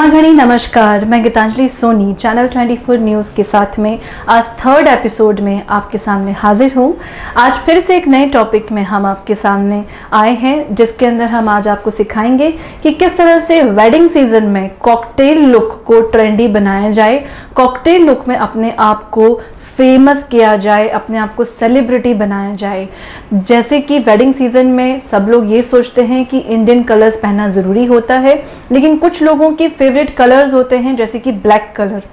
खम्मा घड़ी नमस्कार, मैं गीतांजलि सोनी चैनल 24 न्यूज़ के साथ में आज थर्ड एपिसोड में आपके सामने हाजिर हूँ। आज फिर से एक नए टॉपिक में हम आपके सामने आए हैं, जिसके अंदर हम आज आपको सिखाएंगे कि किस तरह से वेडिंग सीजन में कॉकटेल लुक को ट्रेंडी बनाया जाए, कॉकटेल लुक में अपने आप को फेमस किया जाए, अपने आप को सेलिब्रिटी बनाया जाए। जैसे कि वेडिंग सीजन में सब लोग ये सोचते हैं कि इंडियन कलर्स पहनना ज़रूरी होता है, लेकिन कुछ लोगों के फेवरेट कलर्स होते हैं जैसे कि ब्लैक कलर,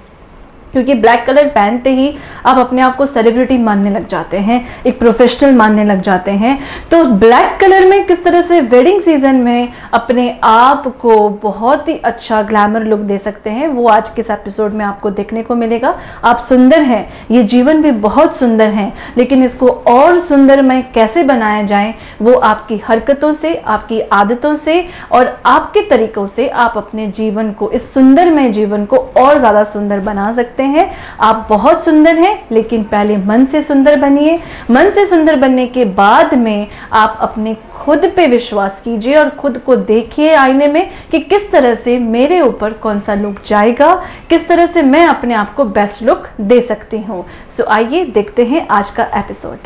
क्योंकि ब्लैक कलर पहनते ही आप अपने आप को सेलिब्रिटी मानने लग जाते हैं, एक प्रोफेशनल मानने लग जाते हैं। तो ब्लैक कलर में किस तरह से वेडिंग सीजन में अपने आप को बहुत ही अच्छा ग्लैमर लुक दे सकते हैं, वो आज के इस एपिसोड में आपको देखने को मिलेगा। आप सुंदर हैं, ये जीवन भी बहुत सुंदर है, लेकिन इसको और सुंदरमय कैसे बनाया जाए, वो आपकी हरकतों से, आपकी आदतों से और आपके तरीकों से आप अपने जीवन को, इस सुंदरमय जीवन को और ज़्यादा सुंदर बना सकते हैं। आप बहुत सुंदर हैं, लेकिन पहले मन से सुंदर बनिए। मन से सुंदर बनने के बाद में आप अपने खुद पे विश्वास कीजिए और खुद को देखिए आईने में कि किस तरह से मेरे ऊपर कौन सा लुक जाएगा, किस तरह से मैं अपने आप को बेस्ट लुक दे सकती हूँ। सो आइए देखते हैं आज का एपिसोड।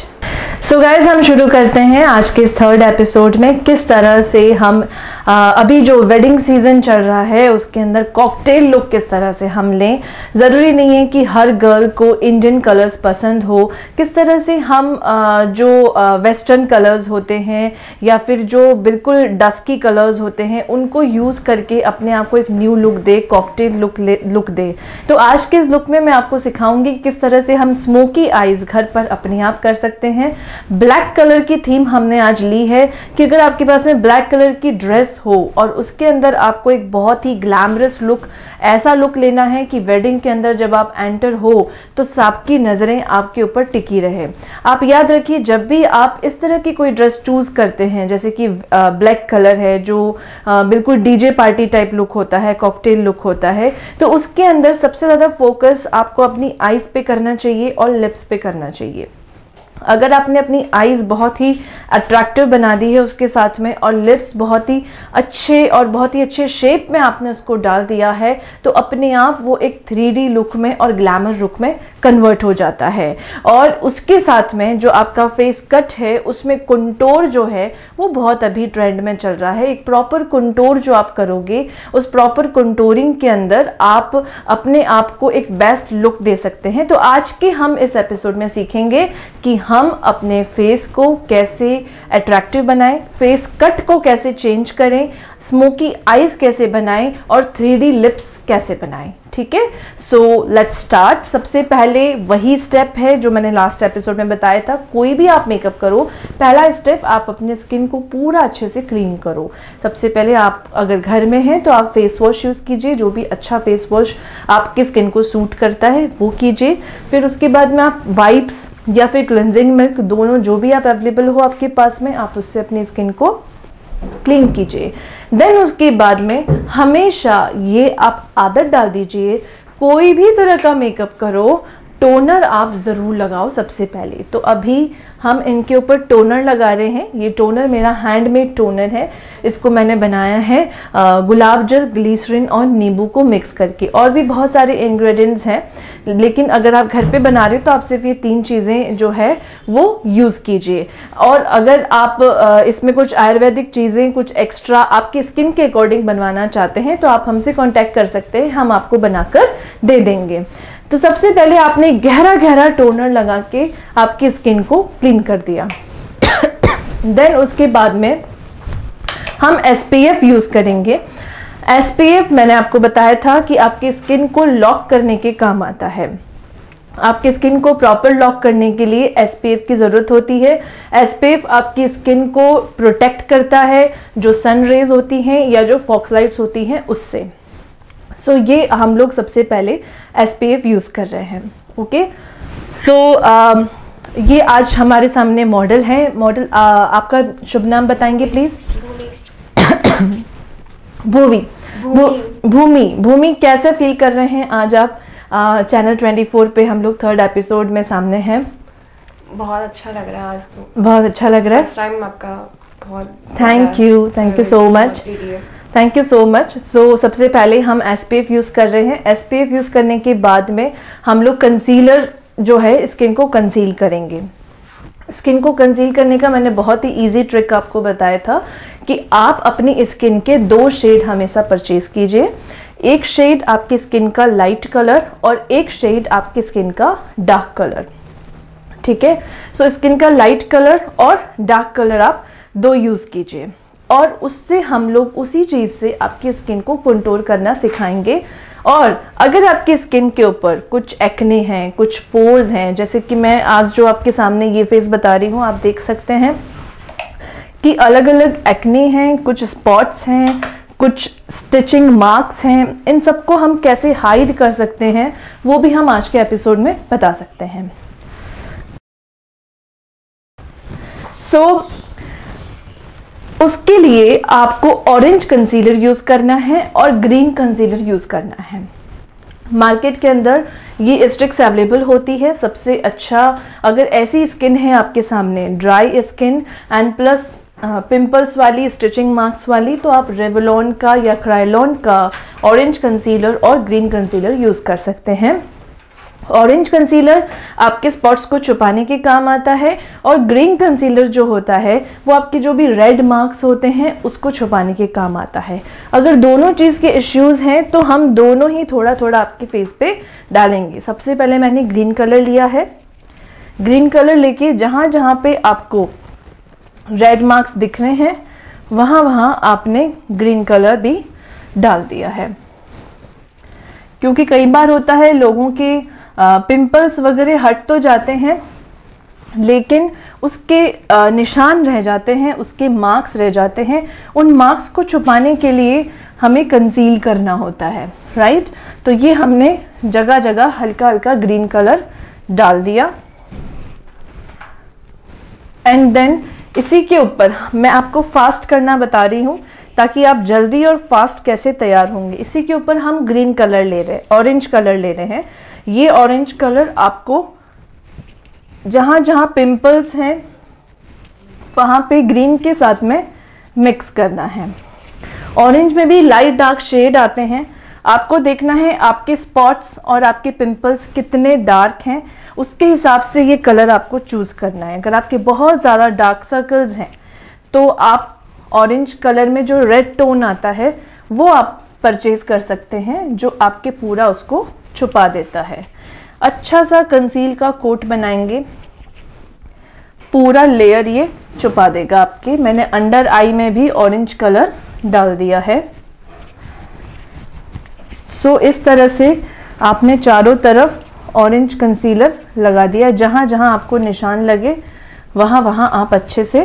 सो गाइज, हम शुरू करते हैं आज के इस थर्ड एपिसोड में किस तरह से हम अभी जो वेडिंग सीजन चल रहा है उसके अंदर कॉकटेल लुक किस तरह से हम लें। ज़रूरी नहीं है कि हर गर्ल को इंडियन कलर्स पसंद हो, किस तरह से हम जो वेस्टर्न कलर्स होते हैं या फिर जो बिल्कुल डस्की कलर्स होते हैं उनको यूज़ करके अपने आप को एक न्यू लुक दे, कॉकटेल लुक दे। तो आज के इस लुक में मैं आपको सिखाऊंगी किस तरह से हम स्मोकी आइज़ घर पर अपने आप कर सकते हैं। ब्लैक कलर की थीम हमने आज ली है कि अगर आपके पास में ब्लैक कलर की ड्रेस हो और उसके अंदर आपको एक बहुत ही ग्लैमरस लुक, ऐसा लुक लेना है कि वेडिंग के अंदर जब आप एंटर हो तो सबकी नज़रें आपके ऊपर टिकी रहे। आप याद रखिए, जब भी आप इस तरह की कोई ड्रेस चूज़ करते हैं, जैसे कि ब्लैक कलर है जो बिल्कुल डीजे पार्टी टाइप लुक होता है, कॉकटेल लुक होता है, तो उसके अंदर सबसे ज़्यादा फोकस आपको अपनी आईज पे करना चाहिए और लिप्स पे करना चाहिए। अगर आपने अपनी आईज बहुत ही अट्रैक्टिव बना दी है उसके साथ में और लिप्स बहुत ही अच्छे शेप में आपने उसको डाल दिया है, तो अपने आप वो एक 3D लुक में और ग्लैमर लुक में कन्वर्ट हो जाता है। और उसके साथ में जो आपका फेस कट है उसमें कंटूर जो है वो बहुत अभी ट्रेंड में चल रहा है। एक प्रॉपर कंटूर जो आप करोगे, उस प्रॉपर कंटूरिंग के अंदर आप अपने आप को एक बेस्ट लुक दे सकते हैं। तो आज के हम इस एपिसोड में सीखेंगे कि हम अपने फेस को कैसे अट्रैक्टिव बनाएं, फेस कट को कैसे चेंज करें, स्मोकी आईज कैसे बनाएं और 3D लिप्स कैसे बनाएं। ठीक है, सो लेट्स स्टार्ट। सबसे पहले वही स्टेप है जो मैंने लास्ट एपिसोड में बताया था। कोई भी आप मेकअप करो, पहला स्टेप आप अपने स्किन को पूरा अच्छे से क्लीन करो। सबसे पहले आप अगर घर में हैं तो आप फेस वॉश यूज़ कीजिए, जो भी अच्छा फेस वॉश आपकी स्किन को सूट करता है वो कीजिए। फिर उसके बाद में आप वाइप्स या फिर क्लेंजिंग मिल्क, दोनों जो भी आप अवेलेबल हो आपके पास में, आप उससे अपनी स्किन को क्लीन कीजिए। देन उसके बाद में हमेशा ये आप आदत डाल दीजिए, कोई भी तरह का मेकअप करो टोनर आप ज़रूर लगाओ सबसे पहले। तो अभी हम इनके ऊपर टोनर लगा रहे हैं। ये टोनर मेरा हैंडमेड टोनर है, इसको मैंने बनाया है गुलाब जल, ग्लिसरीन और नींबू को मिक्स करके। और भी बहुत सारे इंग्रेडिएंट्स हैं, लेकिन अगर आप घर पे बना रहे हो तो आप सिर्फ ये 3 चीज़ें जो है वो यूज़ कीजिए। और अगर आप इसमें कुछ आयुर्वेदिक चीज़ें, कुछ एक्स्ट्रा आपकी स्किन के अकॉर्डिंग बनवाना चाहते हैं तो आप हमसे कॉन्टैक्ट कर सकते हैं, हम आपको बनाकर दे देंगे। तो सबसे पहले आपने गहरा टोनर लगा के आपकी स्किन को क्लीन कर दिया। देन उसके बाद में हम SPF यूज़ करेंगे। SPF मैंने आपको बताया था कि आपकी स्किन को लॉक करने के काम आता है। आपकी स्किन को प्रॉपर लॉक करने के लिए SPF की ज़रूरत होती है। SPF आपकी स्किन को प्रोटेक्ट करता है जो सन रेज होती हैं या जो फॉक्सलाइट्स होती हैं उससे। सो ये हम लोग सबसे पहले SPF यूज़ कर रहे हैं। ओके, सो ये आज हमारे सामने मॉडल है। मॉडल आपका शुभ नाम बताएंगे प्लीज़? भूमि, कैसे फील कर रहे हैं आज आप? चैनल 24 पे हम लोग थर्ड एपिसोड में सामने हैं। बहुत अच्छा लग रहा है आज तो। बहुत अच्छा लग रहा है। टाइम आपका बहुत thank you so much. Thank you so much. So सबसे पहले हम SPF यूज़ कर रहे हैं। SPF यूज़ करने के बाद में हम लोग कंसीलर जो है स्किन को कंसील करेंगे। स्किन को कंसील करने का मैंने बहुत ही इजी ट्रिक आपको बताया था कि आप अपनी स्किन के 2 शेड हमेशा परचेज कीजिए। एक शेड आपकी स्किन का लाइट कलर और एक शेड आपकी स्किन का डार्क कलर, ठीक है। सो स्किन का लाइट कलर और डार्क कलर आप 2 यूज़ कीजिए और उससे हम लोग उसी चीज़ से आपकी स्किन को कंटूर करना सिखाएंगे। और अगर आपकी स्किन के ऊपर कुछ एक्ने हैं, कुछ पोर्स हैं, जैसे कि मैं आज जो आपके सामने ये फेस बता रही हूँ, आप देख सकते हैं कि अलग अलग एक्ने हैं, कुछ स्पॉट्स हैं, कुछ स्टिचिंग मार्क्स हैं, इन सबको हम कैसे हाइड कर सकते हैं वो भी हम आज के एपिसोड में बता सकते हैं। उसके लिए आपको ऑरेंज कंसीलर यूज करना है और ग्रीन कंसीलर यूज करना है। मार्केट के अंदर ये स्टिक्स अवेलेबल होती है। सबसे अच्छा, अगर ऐसी स्किन है आपके सामने dry skin and plus pimples वाली, स्टिचिंग मार्क्स वाली, तो आप रेवलॉन का या क्रायोलॉन का ऑरेंज कंसीलर और ग्रीन कंसीलर यूज कर सकते हैं। ऑरेंज कंसीलर आपके स्पॉट्स को छुपाने के काम आता है और ग्रीन कंसीलर जो होता है वो आपके जो भी रेड मार्क्स होते हैं उसको छुपाने के काम आता है। अगर दोनों चीज़ के इश्यूज हैं तो हम दोनों ही थोड़ा थोड़ा आपके फेस पे डालेंगे। सबसे पहले मैंने ग्रीन कलर लिया है। ग्रीन कलर लेके जहाँ जहाँ पे आपको रेड मार्क्स दिख रहे हैं वहाँ वहाँ आपने ग्रीन कलर भी डाल दिया है, क्योंकि कई बार होता है लोगों के पिंपल्स वगैरह हट तो जाते हैं लेकिन उसके निशान रह जाते हैं, उसके मार्क्स रह जाते हैं। उन मार्क्स को छुपाने के लिए हमें कंसील करना होता है, राइट। तो ये हमने जगह जगह हल्का हल्का ग्रीन कलर डाल दिया एंड देन इसी के ऊपर मैं आपको फास्ट करना बता रही हूँ ताकि आप जल्दी और फास्ट कैसे तैयार होंगे। इसी के ऊपर हम ग्रीन कलर ले रहे हैं, ऑरेंज कलर ले रहे हैं। ये ऑरेंज कलर आपको जहाँ जहाँ पिंपल्स हैं वहाँ पे ग्रीन के साथ में मिक्स करना है। ऑरेंज में भी लाइट डार्क शेड आते हैं, आपको देखना है आपके स्पॉट्स और आपके पिंपल्स कितने डार्क हैं, उसके हिसाब से ये कलर आपको चूज करना है। अगर आपके बहुत ज़्यादा डार्क सर्कल्स हैं तो आप ऑरेंज कलर में जो रेड टोन आता है वो आप परचेज कर सकते हैं, जो आपके पूरा उसको छुपा देता है। अच्छा सा कंसील का कोट बनाएंगे, पूरा लेयर ये छुपा देगा आपके। मैंने अंडर आई में भी ऑरेंज कलर डाल दिया है। सो इस तरह से आपने चारों तरफ ऑरेंज कंसीलर लगा दिया। जहाँ जहाँ आपको निशान लगे वहाँ वहाँ आप अच्छे से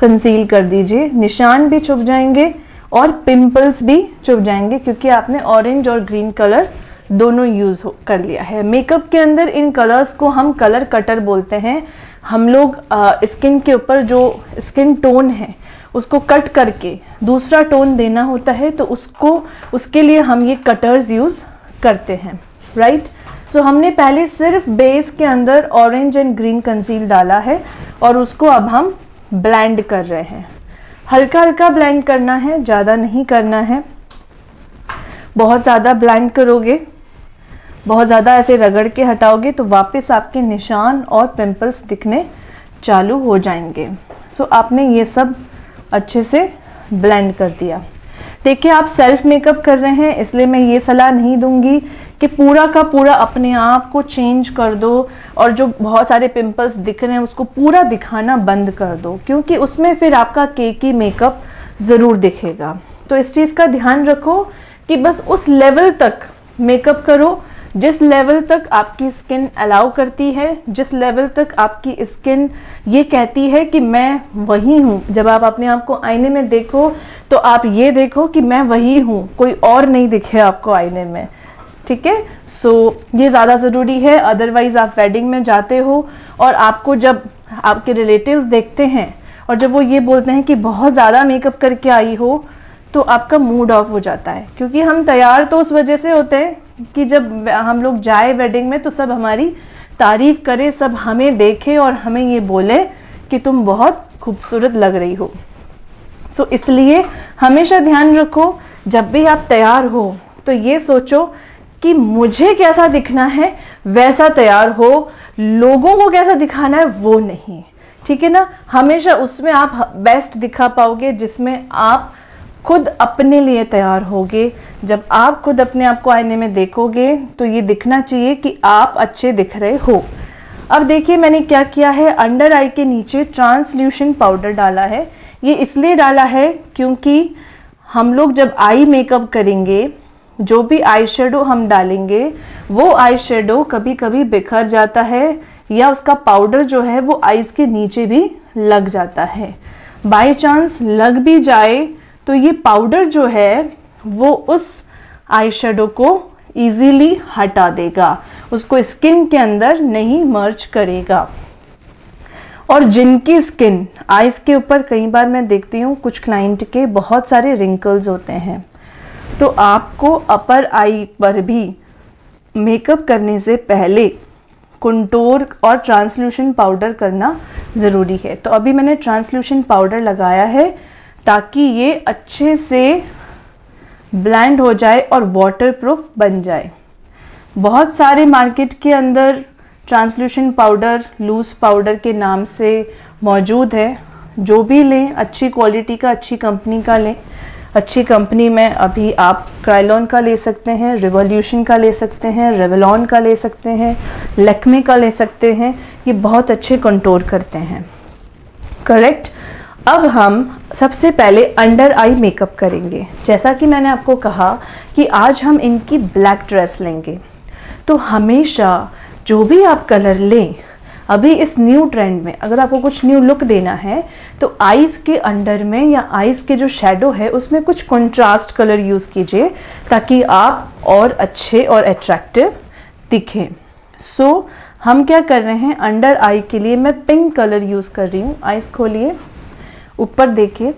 कंसील कर दीजिए। निशान भी छुप जाएंगे और पिंपल्स भी छुप जाएंगे क्योंकि आपने ऑरेंज और ग्रीन कलर दोनों यूज़ कर लिया है। मेकअप के अंदर इन कलर्स को हम कलर कटर बोलते हैं। हम लोग स्किन के ऊपर जो स्किन टोन है उसको कट करके दूसरा टोन देना होता है, तो उसके लिए हम ये कटर्स यूज़ करते हैं, राइट। सो हमने पहले सिर्फ बेस के अंदर ऑरेंज एंड ग्रीन कंसील डाला है और उसको अब हम ब्लेंड कर रहे हैं। हल्का हल्का ब्लेंड करना है, ज़्यादा नहीं करना है। बहुत ज़्यादा ब्लेंड करोगे, बहुत ज़्यादा ऐसे रगड़ के हटाओगे तो वापस आपके निशान और पिंपल्स दिखने चालू हो जाएंगे। सो आपने ये सब अच्छे से ब्लेंड कर दिया। देखिए आप सेल्फ मेकअप कर रहे हैं इसलिए मैं ये सलाह नहीं दूंगी कि पूरा का पूरा अपने आप को चेंज कर दो और जो बहुत सारे पिंपल्स दिख रहे हैं उसको पूरा दिखाना बंद कर दो, क्योंकि उसमें फिर आपका केकी मेकअप ज़रूर दिखेगा। तो इस चीज़ का ध्यान रखो कि बस उस लेवल तक मेकअप करो जिस लेवल तक आपकी स्किन अलाउ करती है, जिस लेवल तक आपकी स्किन ये कहती है कि मैं वही हूँ। जब आप अपने आप को आईने में देखो तो आप ये देखो कि मैं वही हूँ, कोई और नहीं दिखे आपको आईने में, ठीक है। सो ये ज़्यादा ज़रूरी है। अदरवाइज़ आप वेडिंग में जाते हो और आपको जब आपके रिलेटिव्स देखते हैं और जब वो ये बोलते हैं कि बहुत ज़्यादा मेकअप करके आई हो तो आपका मूड ऑफ हो जाता है, क्योंकि हम तैयार तो उस वजह से होते हैं कि जब हम लोग जाए वेडिंग में तो सब हमारी तारीफ करे, सब हमें देखे और हमें ये बोले कि तुम बहुत खूबसूरत लग रही हो। सो इसलिए हमेशा ध्यान रखो, जब भी आप तैयार हो तो ये सोचो कि मुझे कैसा दिखना है वैसा तैयार हो, लोगों को कैसा दिखाना है वो नहीं, ठीक है ना। हमेशा उसमें आप बेस्ट दिखा पाओगे जिसमें आप खुद अपने लिए तैयार होगे। जब आप खुद अपने आप को आईने में देखोगे तो ये दिखना चाहिए कि आप अच्छे दिख रहे हो। अब देखिए मैंने क्या किया है, अंडर आई के नीचे ट्रांसल्यूशन पाउडर डाला है। ये इसलिए डाला है क्योंकि हम लोग जब आई मेकअप करेंगे, जो भी आई शेडो हम डालेंगे वो आई शेडो कभी कभी बिखर जाता है या उसका पाउडर जो है वो आईज के नीचे भी लग जाता है। बाय चांस लग भी जाए तो ये पाउडर जो है वो उस आई शेडो को इजीली हटा देगा, उसको स्किन के अंदर नहीं मर्ज करेगा। और जिनकी स्किन आईज के ऊपर, कई बार मैं देखती हूँ कुछ क्लाइंट के बहुत सारे रिंकल्स होते हैं, तो आपको अपर आई पर भी मेकअप करने से पहले कंटूर और ट्रांसल्यूशन पाउडर करना ज़रूरी है। तो अभी मैंने ट्रांसल्यूशन पाउडर लगाया है ताकि ये अच्छे से ब्लेंड हो जाए और वाटरप्रूफ बन जाए। बहुत सारे मार्केट के अंदर ट्रांसल्यूशन पाउडर लूज पाउडर के नाम से मौजूद है, जो भी लें अच्छी क्वालिटी का, अच्छी कंपनी का लें। अच्छी कंपनी में अभी आप क्राइलॉन का ले सकते हैं, रिवॉल्यूशन का ले सकते हैं, रेवलॉन का ले सकते हैं, लैक्मे का ले सकते हैं, ये बहुत अच्छे कंटूर करते हैं। करेक्ट। अब हम सबसे पहले अंडर आई मेकअप करेंगे। जैसा कि मैंने आपको कहा कि आज हम इनकी ब्लैक ड्रेस लेंगे, तो हमेशा जो भी आप कलर लें, अभी इस न्यू ट्रेंड में अगर आपको कुछ न्यू लुक देना है तो आईज के अंडर में या आईज के जो शेडो है उसमें कुछ कंट्रास्ट कलर यूज़ कीजिए ताकि आप और अच्छे और अट्रैक्टिव दिखें। सो हम क्या कर रहे हैं, अंडर आई के लिए मैं पिंक कलर यूज़ कर रही हूँ। आईज खोलिए, ऊपर देखिए,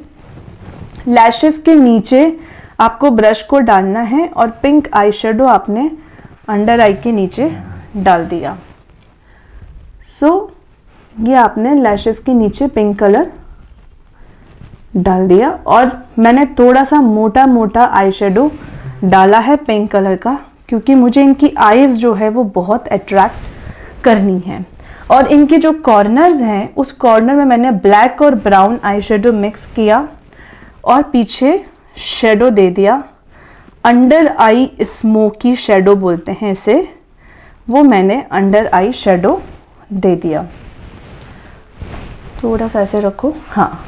लैशेस के नीचे आपको ब्रश को डालना है और पिंक आई शेडो आपने अंडर आई के नीचे डाल दिया। ये आपने लैशेस के नीचे पिंक कलर डाल दिया और मैंने थोड़ा सा मोटा मोटा आई शेडो डाला है पिंक कलर का, क्योंकि मुझे इनकी आईज जो है वो बहुत अट्रैक्ट करनी है। और इनके जो कॉर्नर्स हैं उस कॉर्नर में मैंने ब्लैक और ब्राउन आई शेडो मिक्स किया और पीछे शेडो दे दिया। अंडर आई स्मोकी शेडो बोलते हैं इसे, वो मैंने अंडर आई शेडो दे दिया। थोड़ा सा ऐसे रखो, हाँ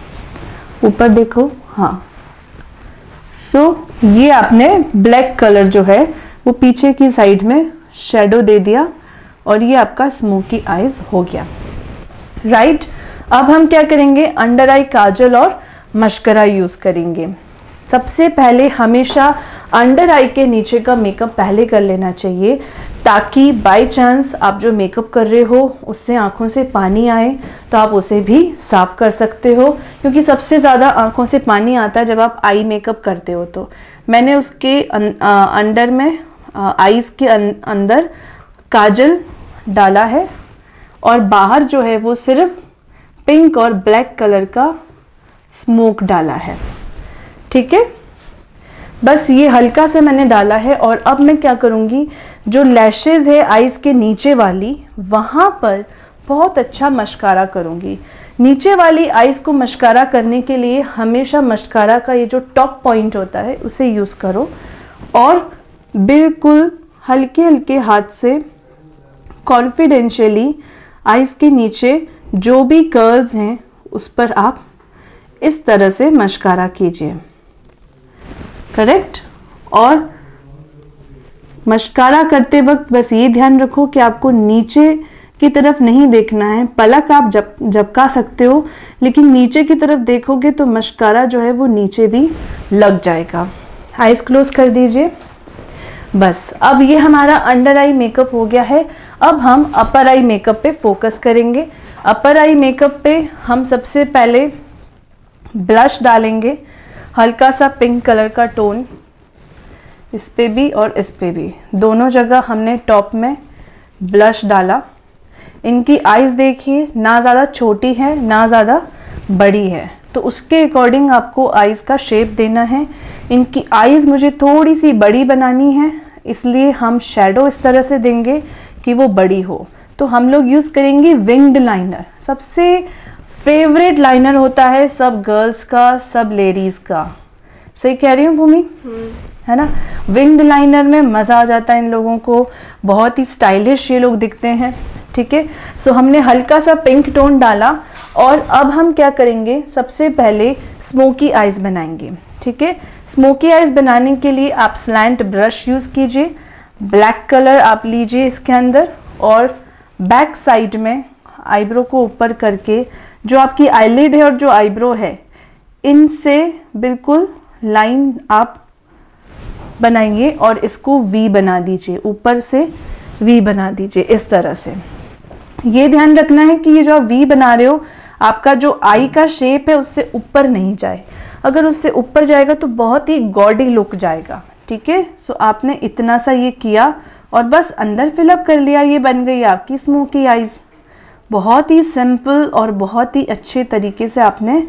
ऊपर देखो, हाँ। ये आपने ब्लैक कलर जो है वो पीछे की साइड में शेडो दे दिया और ये आपका स्मोकी आईज हो गया। राइट। अब हम क्या करेंगे, अंडर आई काजल और मस्करा यूज करेंगे। सबसे पहले हमेशा अंडर आई के नीचे का मेकअप पहले कर लेना चाहिए ताकि बाय चांस आप जो मेकअप कर रहे हो उससे आंखों से पानी आए तो आप उसे भी साफ कर सकते हो, क्योंकि सबसे ज़्यादा आंखों से पानी आता है जब आप आई मेकअप करते हो। तो मैंने उसके अंडर में आईज के अंदर काजल डाला है और बाहर जो है वो सिर्फ पिंक और ब्लैक कलर का स्मोक डाला है। ठीक है, बस ये हल्का से मैंने डाला है। और अब मैं क्या करूँगी, जो लैशेज है आईज के नीचे वाली, वहाँ पर बहुत अच्छा मस्कारा करूँगी। नीचे वाली आईज को मस्कारा करने के लिए हमेशा मस्कारा का ये जो टॉप पॉइंट होता है उसे यूज़ करो और बिल्कुल हल्के हल्के हाथ से कॉन्फिडेंशियली आईज के नीचे जो भी कर्ल्स हैं उस पर आप इस तरह से मस्कारा कीजिए। करेक्ट। और मस्कारा करते वक्त बस ये ध्यान रखो कि आपको नीचे की तरफ नहीं देखना है। पलक आप झपका सकते हो, लेकिन नीचे की तरफ देखोगे तो मस्कारा जो है वो नीचे भी लग जाएगा। आईज क्लोज कर दीजिए। बस अब ये हमारा अंडर आई मेकअप हो गया है। अब हम अपर आई मेकअप पे फोकस करेंगे। अपर आई मेकअप पे हम सबसे पहले ब्लश डालेंगे, हल्का सा पिंक कलर का टोन, इस पे भी और इस पे भी, दोनों जगह हमने टॉप में ब्लश डाला। इनकी आईज देखिए, ना ज़्यादा छोटी है ना ज़्यादा बड़ी है, तो उसके अकॉर्डिंग आपको आईज का शेप देना है। इनकी आईज मुझे थोड़ी सी बड़ी बनानी है, इसलिए हम शेडो इस तरह से देंगे कि वो बड़ी हो। तो हम लोग यूज करेंगे विंग्ड लाइनर। सबसे फेवरेट लाइनर होता है सब गर्ल्स का, सब लेडीज का। सही कह रही हूँ भूमि? है ना? विंग्ड लाइनर में मजा आ जाता है इन लोगों को, बहुत ही स्टाइलिश ये लोग दिखते हैं। ठीक है, सो हमने हल्का सा पिंक टोन डाला और अब हम क्या करेंगे, सबसे पहले स्मोकी आईज बनाएंगे। ठीक है, स्मोकी आईज बनाने के लिए आप स्लैंट ब्रश यूज कीजिए, ब्लैक कलर आप लीजिए इसके अंदर, और बैक साइड में आईब्रो को ऊपर करके जो आपकी आईलिड है और जो आईब्रो है इनसे बिल्कुल लाइन आप बनाइए और इसको वी बना दीजिए, ऊपर से वी बना दीजिए इस तरह से। ये ध्यान रखना है कि ये जो आप वी बना रहे हो आपका जो आई का शेप है उससे ऊपर नहीं जाए। अगर उससे ऊपर जाएगा तो बहुत ही गॉडी लुक जाएगा। ठीक है, सो आपने इतना सा ये किया और बस अंदर फिलअप कर लिया, ये बन गई आपकी स्मोकी आईज। बहुत ही सिंपल और बहुत ही अच्छे तरीके से आपने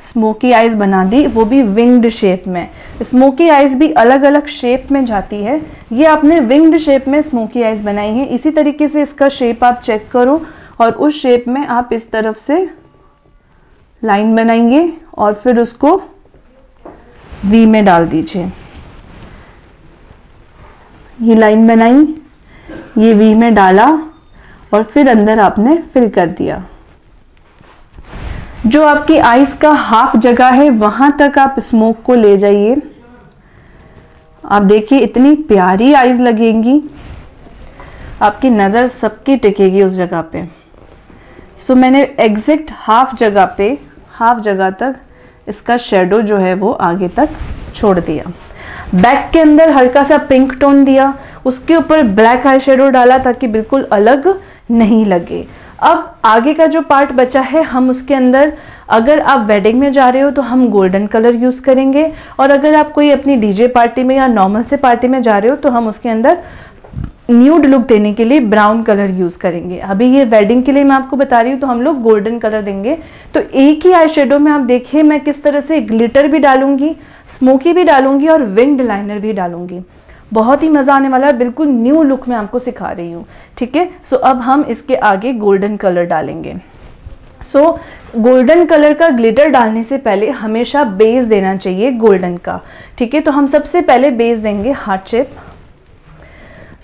स्मोकी आईज बना दी, वो भी विंग्ड शेप में। स्मोकी आईज भी अलग अलग शेप में जाती है, ये आपने विंग्ड शेप में स्मोकी आईज बनाई है। इसी तरीके से इसका शेप आप चेक करो और उस शेप में आप इस तरफ से लाइन बनाएंगे और फिर उसको वी में डाल दीजिए। ये लाइन बनाई, ये वी में डाला और फिर अंदर आपने फिल कर दिया। जो आपकी आईज का हाफ जगह है वहां तक आप स्मोक को ले जाइए। आप देखिए इतनी प्यारी आईज लगेंगी, आपकी नजर सबकी टिकेगी उस जगह पे। सो मैंने एग्जैक्ट हाफ जगह तक इसका शेडो जो है वो आगे तक छोड़ दिया। बैक के अंदर हल्का सा पिंक टोन दिया, उसके ऊपर ब्लैक आई शेडो डाला ताकि बिल्कुल अलग नहीं लगे। अब आगे का जो पार्ट बचा है हम उसके अंदर, अगर आप वेडिंग में जा रहे हो तो हम गोल्डन कलर यूज करेंगे, और अगर आप कोई अपनी डीजे पार्टी में या नॉर्मल से पार्टी में जा रहे हो तो हम उसके अंदर न्यूड लुक देने के लिए ब्राउन कलर यूज करेंगे। अभी ये वेडिंग के लिए मैं आपको बता रही हूँ तो हम लोग गोल्डन कलर देंगे। तो एक ही आई शेडो में आप देखिए मैं किस तरह से ग्लिटर भी डालूंगी, स्मोकी भी डालूंगी और विंग्ड लाइनर भी डालूंगी। बहुत ही मजा आने वाला है, बिल्कुल न्यू लुक मैं आपको सिखा रही हूँ। ठीक है, सो अब हम इसके आगे गोल्डन कलर डालेंगे। सो गोल्डन कलर का ग्लिटर डालने से पहले हमेशा बेस देना चाहिए गोल्डन का। ठीक है, तो हम सबसे पहले बेस देंगे हार्ट शेप।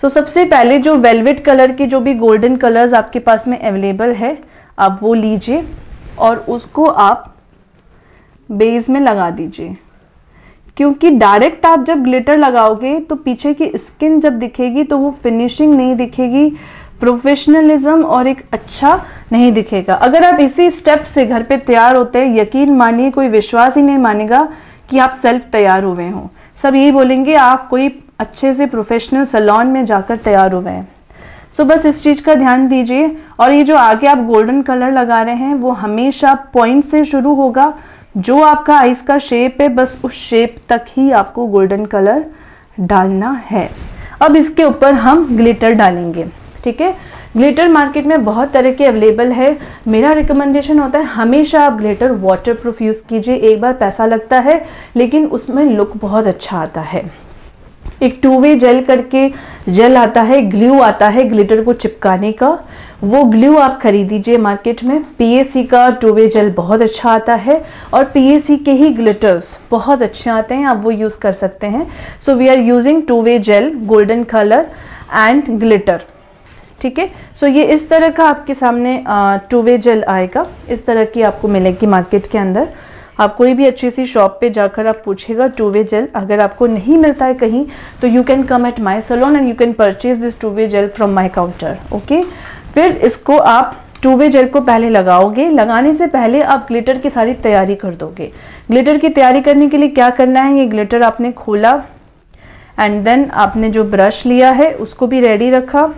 सो सबसे पहले जो वेलवेट कलर के जो भी गोल्डन कलर्स आपके पास में अवेलेबल है आप वो लीजिए और उसको आप बेस में लगा दीजिए, क्योंकि डायरेक्ट आप जब ग्लिटर लगाओगे तो पीछे की स्किन जब दिखेगी तो वो फिनिशिंग नहीं दिखेगी, प्रोफेशनलिज्म और एक अच्छा नहीं दिखेगा। अगर आप इसी स्टेप से घर पे तैयार होते हैं, यकीन मानिए कोई विश्वास ही नहीं मानेगा कि आप सेल्फ तैयार हुए हों। सब यही बोलेंगे आप कोई अच्छे से प्रोफेशनल सैलून में जाकर तैयार हुए हैं। सो बस इस चीज का ध्यान दीजिए। और ये जो आगे आप गोल्डन कलर लगा रहे हैं वो हमेशा पॉइंट से शुरू होगा, जो आपका आईज का शेप है बस उस शेप तक ही आपको गोल्डन कलर डालना है। अब इसके ऊपर हम ग्लिटर डालेंगे। ठीक है, ग्लिटर मार्केट में बहुत तरह के अवेलेबल है। मेरा रिकमेंडेशन होता है हमेशा आप ग्लिटर वाटरप्रूफ यूज कीजिए। एक बार पैसा लगता है लेकिन उसमें लुक बहुत अच्छा आता है। एक 2-वे जेल करके जेल आता है, ग्लू आता है ग्लिटर को चिपकाने का, वो ग्लू आप खरीदीजिए मार्केट में। पीएसी का 2-वे जेल बहुत अच्छा आता है और पीएसी के ही ग्लिटर्स बहुत अच्छे आते हैं, आप वो यूज कर सकते हैं। So we are using two way gel, golden colour and glitter. ठीक है, सो ये इस तरह का आपके सामने 2-वे जेल आएगा, इस तरह की आपको मिलेगी मार्केट के अंदर। आप कोई भी अच्छी सी शॉप पे जाकर आप पूछेगा 2-वे जेल, अगर आपको नहीं मिलता है कहीं तो you can come at my salon and you can purchase this two way gel from my counter. Okay, फिर इसको आप 2-वे जेल को पहले लगाओगे। लगाने से पहले आप ग्लिटर की सारी तैयारी कर दोगे। ग्लिटर की तैयारी करने के लिए क्या करना है, ये ग्लिटर आपने खोला एंड देन आपने जो ब्रश लिया है उसको भी रेडी रखा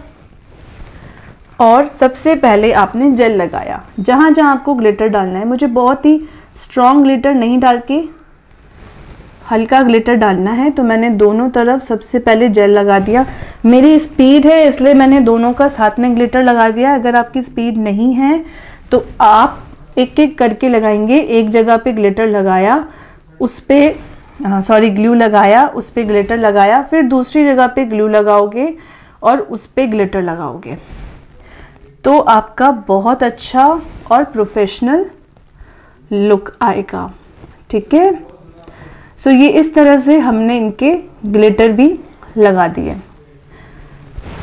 और सबसे पहले आपने जेल लगाया जहां जहां आपको ग्लिटर डालना है। मुझे बहुत ही स्ट्रॉन्ग ग्लिटर नहीं डाल के हल्का ग्लिटर डालना है, तो मैंने दोनों तरफ सबसे पहले जेल लगा दिया। मेरी स्पीड है इसलिए मैंने दोनों का साथ में ग्लिटर लगा दिया। अगर आपकी स्पीड नहीं है तो आप एक एक करके लगाएंगे। एक जगह पे ग्लिटर लगाया, उस पे ग्लू लगाया, उस पे ग्लिटर लगाया, फिर दूसरी जगह पे ग्लू लगाओगे और उस पे ग्लिटर लगाओगे, तो आपका बहुत अच्छा और प्रोफेशनल लुक आएगा। ठीक है, सो ये इस तरह से हमने इनके ग्लिटर भी लगा दिए।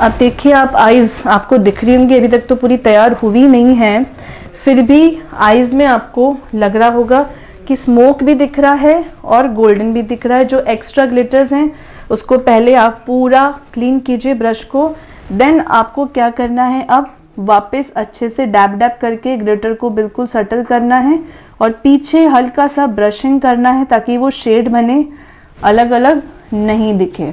अब देखिए, आप आईज आपको दिख रही होंगी, अभी तक तो पूरी तैयार हुई नहीं है, फिर भी आईज में आपको लग रहा होगा कि स्मोक भी दिख रहा है और गोल्डन भी दिख रहा है। जो एक्स्ट्रा ग्लिटर्स हैं उसको पहले आप पूरा क्लीन कीजिए ब्रश को, देन आपको क्या करना है, अब वापस अच्छे से डैब डैब करके ग्लिटर को बिल्कुल सेटल करना है और पीछे हल्का सा ब्रशिंग करना है ताकि वो शेड बने अलग अलग नहीं दिखे।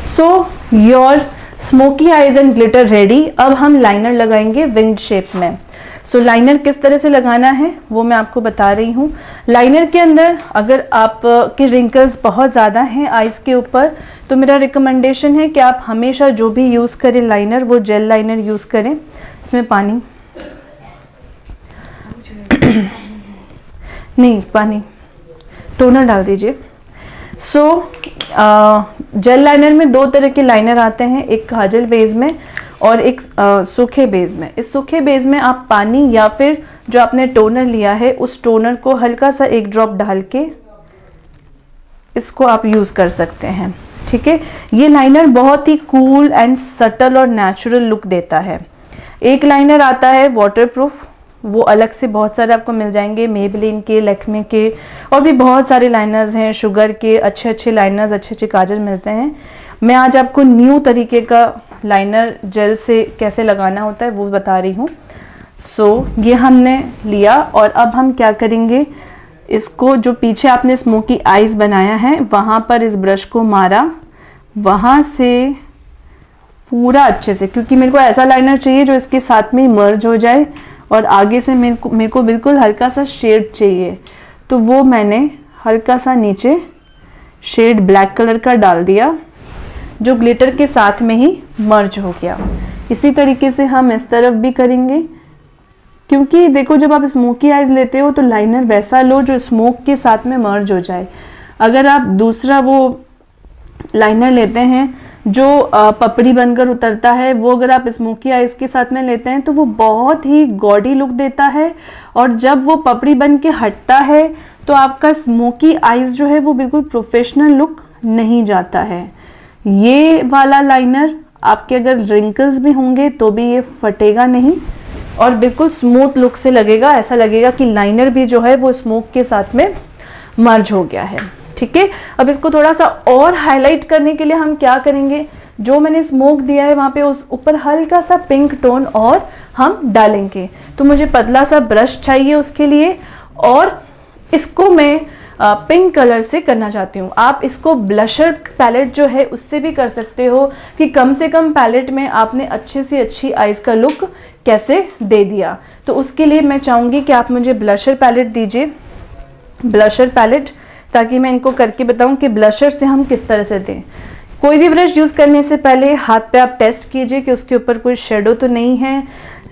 So your smoky eyes and glitter ready. अब हम लाइनर लगाएंगे विंग शेप में। सो लाइनर किस तरह से लगाना है वो मैं आपको बता रही हूँ। लाइनर के अंदर अगर आप के रिंकल्स बहुत ज़्यादा हैं आईज के ऊपर, तो मेरा रिकमेंडेशन है कि आप हमेशा जो भी यूज़ करें लाइनर, वो जेल लाइनर यूज़ करें। इसमें पानी नहीं, पानी टोनर डाल दीजिए। सो जेल लाइनर में दो तरह के लाइनर आते हैं, एक काजल बेस में और एक सूखे बेस में। इस सूखे बेस में आप पानी या फिर जो आपने टोनर लिया है उस टोनर को हल्का सा एक ड्रॉप डाल के इसको आप यूज़ कर सकते हैं। ठीक है, ये लाइनर बहुत ही कूल एंड सटल और नेचुरल लुक देता है। एक लाइनर आता है वाटरप्रूफ, वो अलग से बहुत सारे आपको मिल जाएंगे, मेबेलिन के, लैक्मे के, और भी बहुत सारे लाइनर्स हैं, शुगर के, अच्छे अच्छे लाइनर्स, अच्छे अच्छे काजल मिलते हैं। मैं आज आपको न्यू तरीके का लाइनर जेल से कैसे लगाना होता है वो बता रही हूँ। सो ये हमने लिया और अब हम क्या करेंगे, इसको जो पीछे आपने स्मोकी आईज बनाया है वहाँ पर इस ब्रश को मारा, वहाँ से पूरा अच्छे से, क्योंकि मेरे को ऐसा लाइनर चाहिए जो इसके साथ में मर्ज हो जाए और आगे से मेरे को बिल्कुल हल्का सा शेड चाहिए, तो वो मैंने हल्का सा नीचे शेड ब्लैक कलर का डाल दिया जो ग्लिटर के साथ में ही मर्ज हो गया। इसी तरीके से हम इस तरफ भी करेंगे, क्योंकि देखो जब आप स्मोकी आईज लेते हो तो लाइनर वैसा लो जो स्मोक के साथ में मर्ज हो जाए। अगर आप दूसरा वो लाइनर लेते हैं जो पपड़ी बनकर उतरता है, वो अगर आप स्मोकी आईज के साथ में लेते हैं तो वो बहुत ही गॉडी लुक देता है, और जब वो पपड़ी बन के हटता है तो आपका स्मोकी आईज जो है वो बिल्कुल प्रोफेशनल लुक नहीं जाता है। ये वाला लाइनर आपके अगर रिंकल्स भी होंगे तो भी ये फटेगा नहीं और बिल्कुल स्मूथ लुक से लगेगा, ऐसा लगेगा कि लाइनर भी जो है वो स्मोक के साथ में मर्ज हो गया है। ठीक है, अब इसको थोड़ा सा और हाईलाइट करने के लिए हम क्या करेंगे, जो मैंने स्मोक दिया है वहां पे उस ऊपर हल्का सा पिंक टोन और हम डालेंगे। तो मुझे पतला सा ब्रश चाहिए उसके लिए, और इसको मैं पिंक कलर से करना चाहती हूँ। आप इसको ब्लशर पैलेट जो है उससे भी कर सकते हो कि कम से कम पैलेट में आपने अच्छे से अच्छी आईज का लुक कैसे दे दिया। तो उसके लिए मैं चाहूँगी कि आप मुझे ब्लशर पैलेट दीजिए, ब्लशर पैलेट, ताकि मैं इनको करके बताऊं कि ब्लशर से हम किस तरह से दें। कोई भी ब्रश यूज़ करने से पहले हाथ पे आप टेस्ट कीजिए कि उसके ऊपर कोई शेडो तो नहीं है।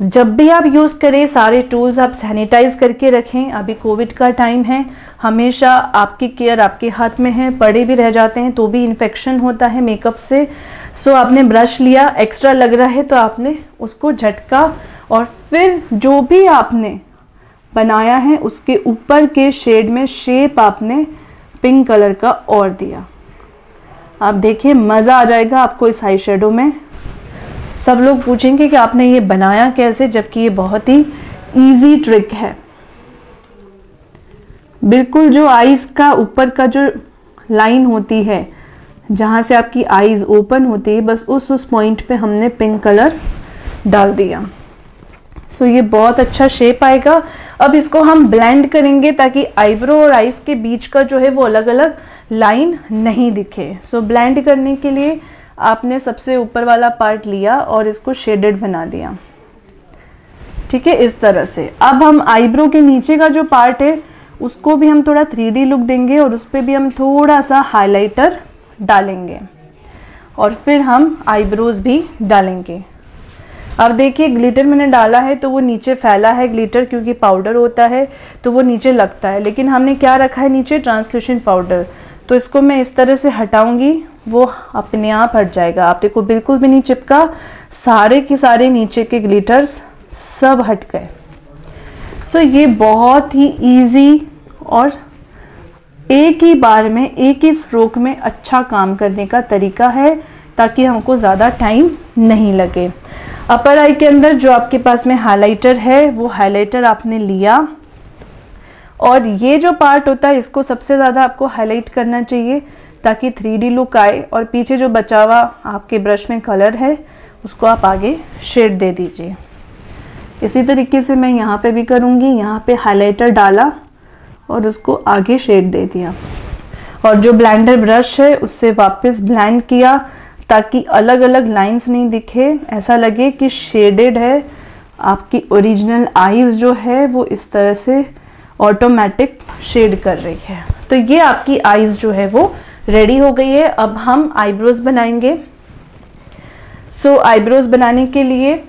जब भी आप यूज़ करें सारे टूल्स आप सैनिटाइज करके रखें। अभी कोविड का टाइम है, हमेशा आपकी केयर आपके हाथ में है, पड़े भी रह जाते हैं तो भी इन्फेक्शन होता है मेकअप से। सो आपने ब्रश लिया, एक्स्ट्रा लग रहा है तो आपने उसको झटका, और फिर जो भी आपने बनाया है उसके ऊपर के शेड में शेप आपने पिंक कलर का और दिया। आप देखिए मज़ा आ जाएगा आपको इस आई शेडो में। सब लोग पूछेंगे कि आपने ये बनाया कैसे, जबकि ये बहुत ही इजी ट्रिक है। बिल्कुल जो आईज का ऊपर का जो लाइन होती है जहाँ से आपकी आईज ओपन होती है, बस उस पॉइंट पे हमने पिंक कलर डाल दिया। सो ये बहुत अच्छा शेप आएगा। अब इसको हम ब्लेंड करेंगे ताकि आईब्रो और आईज के बीच का जो है वो अलग अलग लाइन नहीं दिखे। सो ब्लेंड करने के लिए आपने सबसे ऊपर वाला पार्ट लिया और इसको शेडेड बना दिया। ठीक है, इस तरह से। अब हम आईब्रो के नीचे का जो पार्ट है उसको भी हम थोड़ा 3D लुक देंगे और उस पर भी हम थोड़ा सा हाइलाइटर डालेंगे और फिर हम आईब्रोज भी डालेंगे। अब देखिए ग्लिटर मैंने डाला है तो वो नीचे फैला है ग्लिटर, क्योंकि पाउडर होता है तो वो नीचे लगता है, लेकिन हमने क्या रखा है नीचे, ट्रांसलूसेंट पाउडर। तो इसको मैं इस तरह से हटाऊंगी, वो अपने आप हट जाएगा। आप देखो बिल्कुल भी नहीं चिपका, सारे के सारे नीचे के ग्लिटर्स सब हट गए। सो ये बहुत ही इजी और एक ही बार में एक ही स्ट्रोक में अच्छा काम करने का तरीका है, ताकि हमको ज़्यादा टाइम नहीं लगे। अपर आई के अंदर जो आपके पास में हाइलाइटर है, वो हाइलाइटर आपने लिया, और ये जो पार्ट होता है इसको सबसे ज़्यादा आपको हाईलाइट करना चाहिए ताकि 3D लुक आए, और पीछे जो बचा हुआ आपके ब्रश में कलर है उसको आप आगे शेड दे दीजिए। इसी तरीके से मैं यहाँ पे भी करूँगी, यहाँ पे हाइलाइटर डाला और उसको आगे शेड दे दिया, और जो ब्लेंडर ब्रश है उससे वापस ब्लेंड किया ताकि अलग अलग लाइंस नहीं दिखे, ऐसा लगे कि शेडेड है। आपकी ओरिजिनल आईज जो है वो इस तरह से ऑटोमेटिक शेड कर रही है। तो ये आपकी आईज जो है वो रेडी हो गई है। अब हम आईब्रोज बनाएंगे। सो आईब्रोज बनाने के लिए